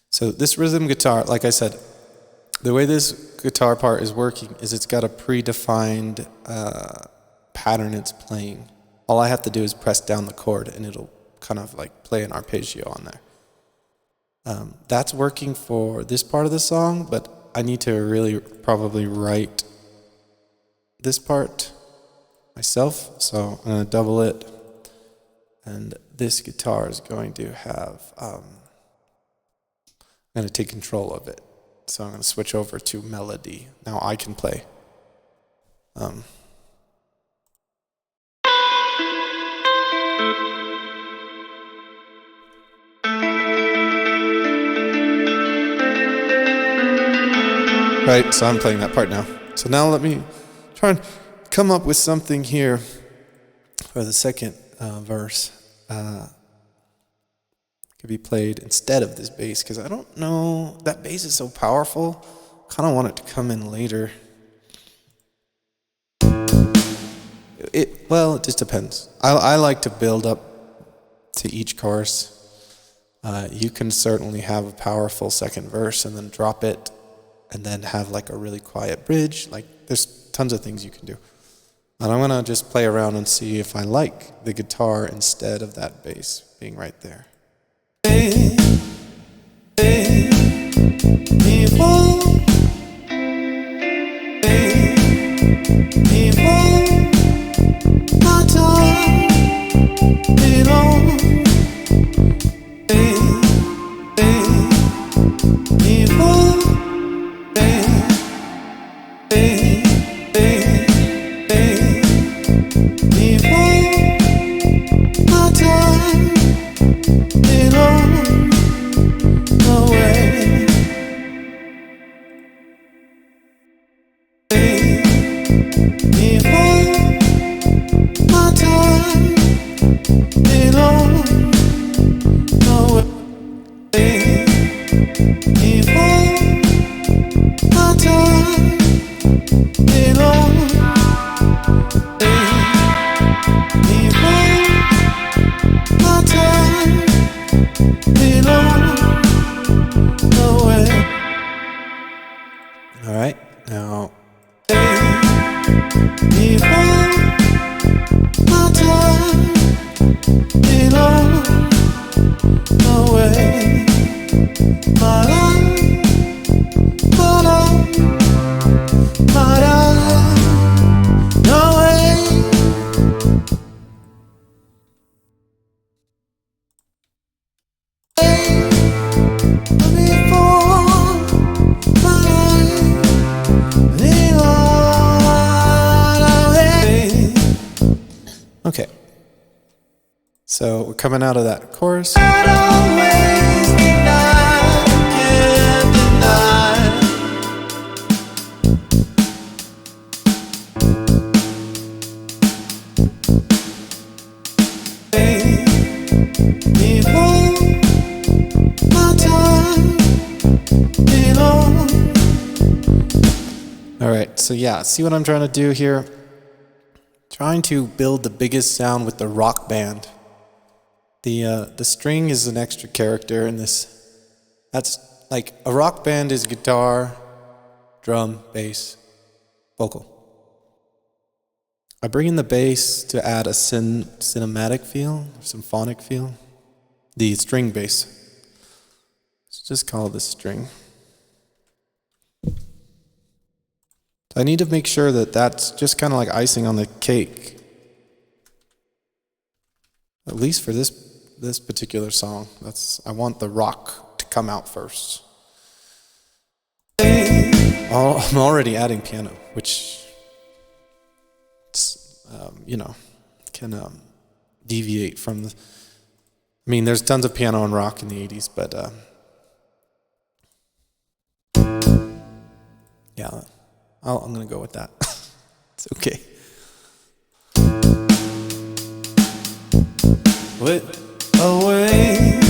So this rhythm guitar, like I said, the way this guitar part is working is it's got a predefined pattern it's playing. All I have to do is press down the chord and it'll kind of like play an arpeggio on there. That's working for this part of the song, but I need to really probably write this part myself, so I'm going to double it, and this guitar is going to have, I'm going to take control of it, so I'm going to switch over to melody. Now I can play. Right, so I'm playing that part now. So now let me try and come up with something here for the second verse. Could be played instead of this bass, because I don't know, that bass is so powerful. Kind of want it to come in later. Well, it just depends. I like to build up to each chorus. You can certainly have a powerful second verse and then drop it, and then have like a really quiet bridge. Like, there's tons of things you can do. And I'm gonna just play around and see if I like the guitar instead of that bass being right there. All right, now. Okay, so we're coming out of that chorus. All right, so yeah, see what I'm trying to do here? Trying to build the biggest sound with the rock band. The string is an extra character in this. That's like a rock band is guitar, drum, bass, vocal. I bring in the bass to add a cinematic feel, symphonic feel. The string bass. Let's just call this string. I need to make sure that that's just kind of like icing on the cake. At least for this particular song. I want the rock to come out first. I'm already adding piano, which can deviate from the. I mean, there's tons of piano and rock in the 80s, but yeah. I'm going to go with that. It's okay. Wait, away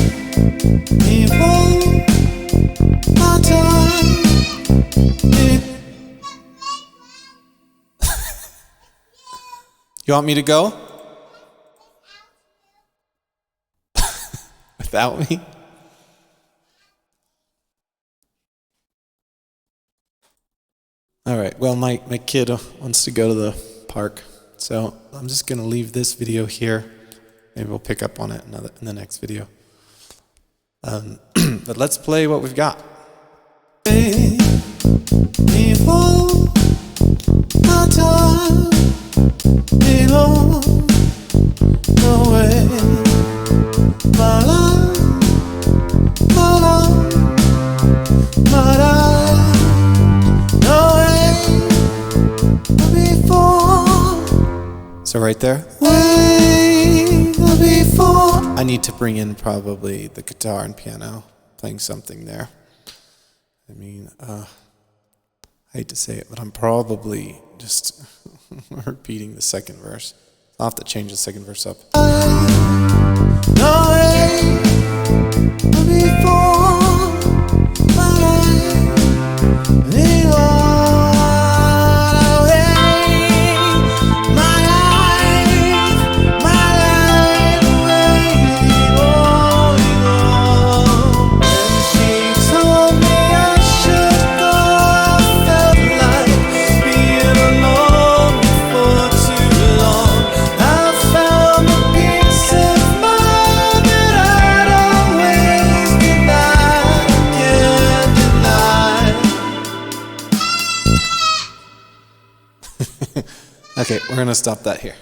before my time. You want me to go? Without me? All right, well, my kid wants to go to the park, so I'm just going to leave this video here. Maybe we'll pick up on it in the next video. But let's play what we've got. Before my time belong away, my love, my love, my life, no way before. So right there, way before. I need to bring in probably the guitar and piano, playing something there. I mean, I hate to say it, but I'm probably just repeating the second verse. I'll have to change the second verse up. No way before my life, Okay, we're going to stop that here.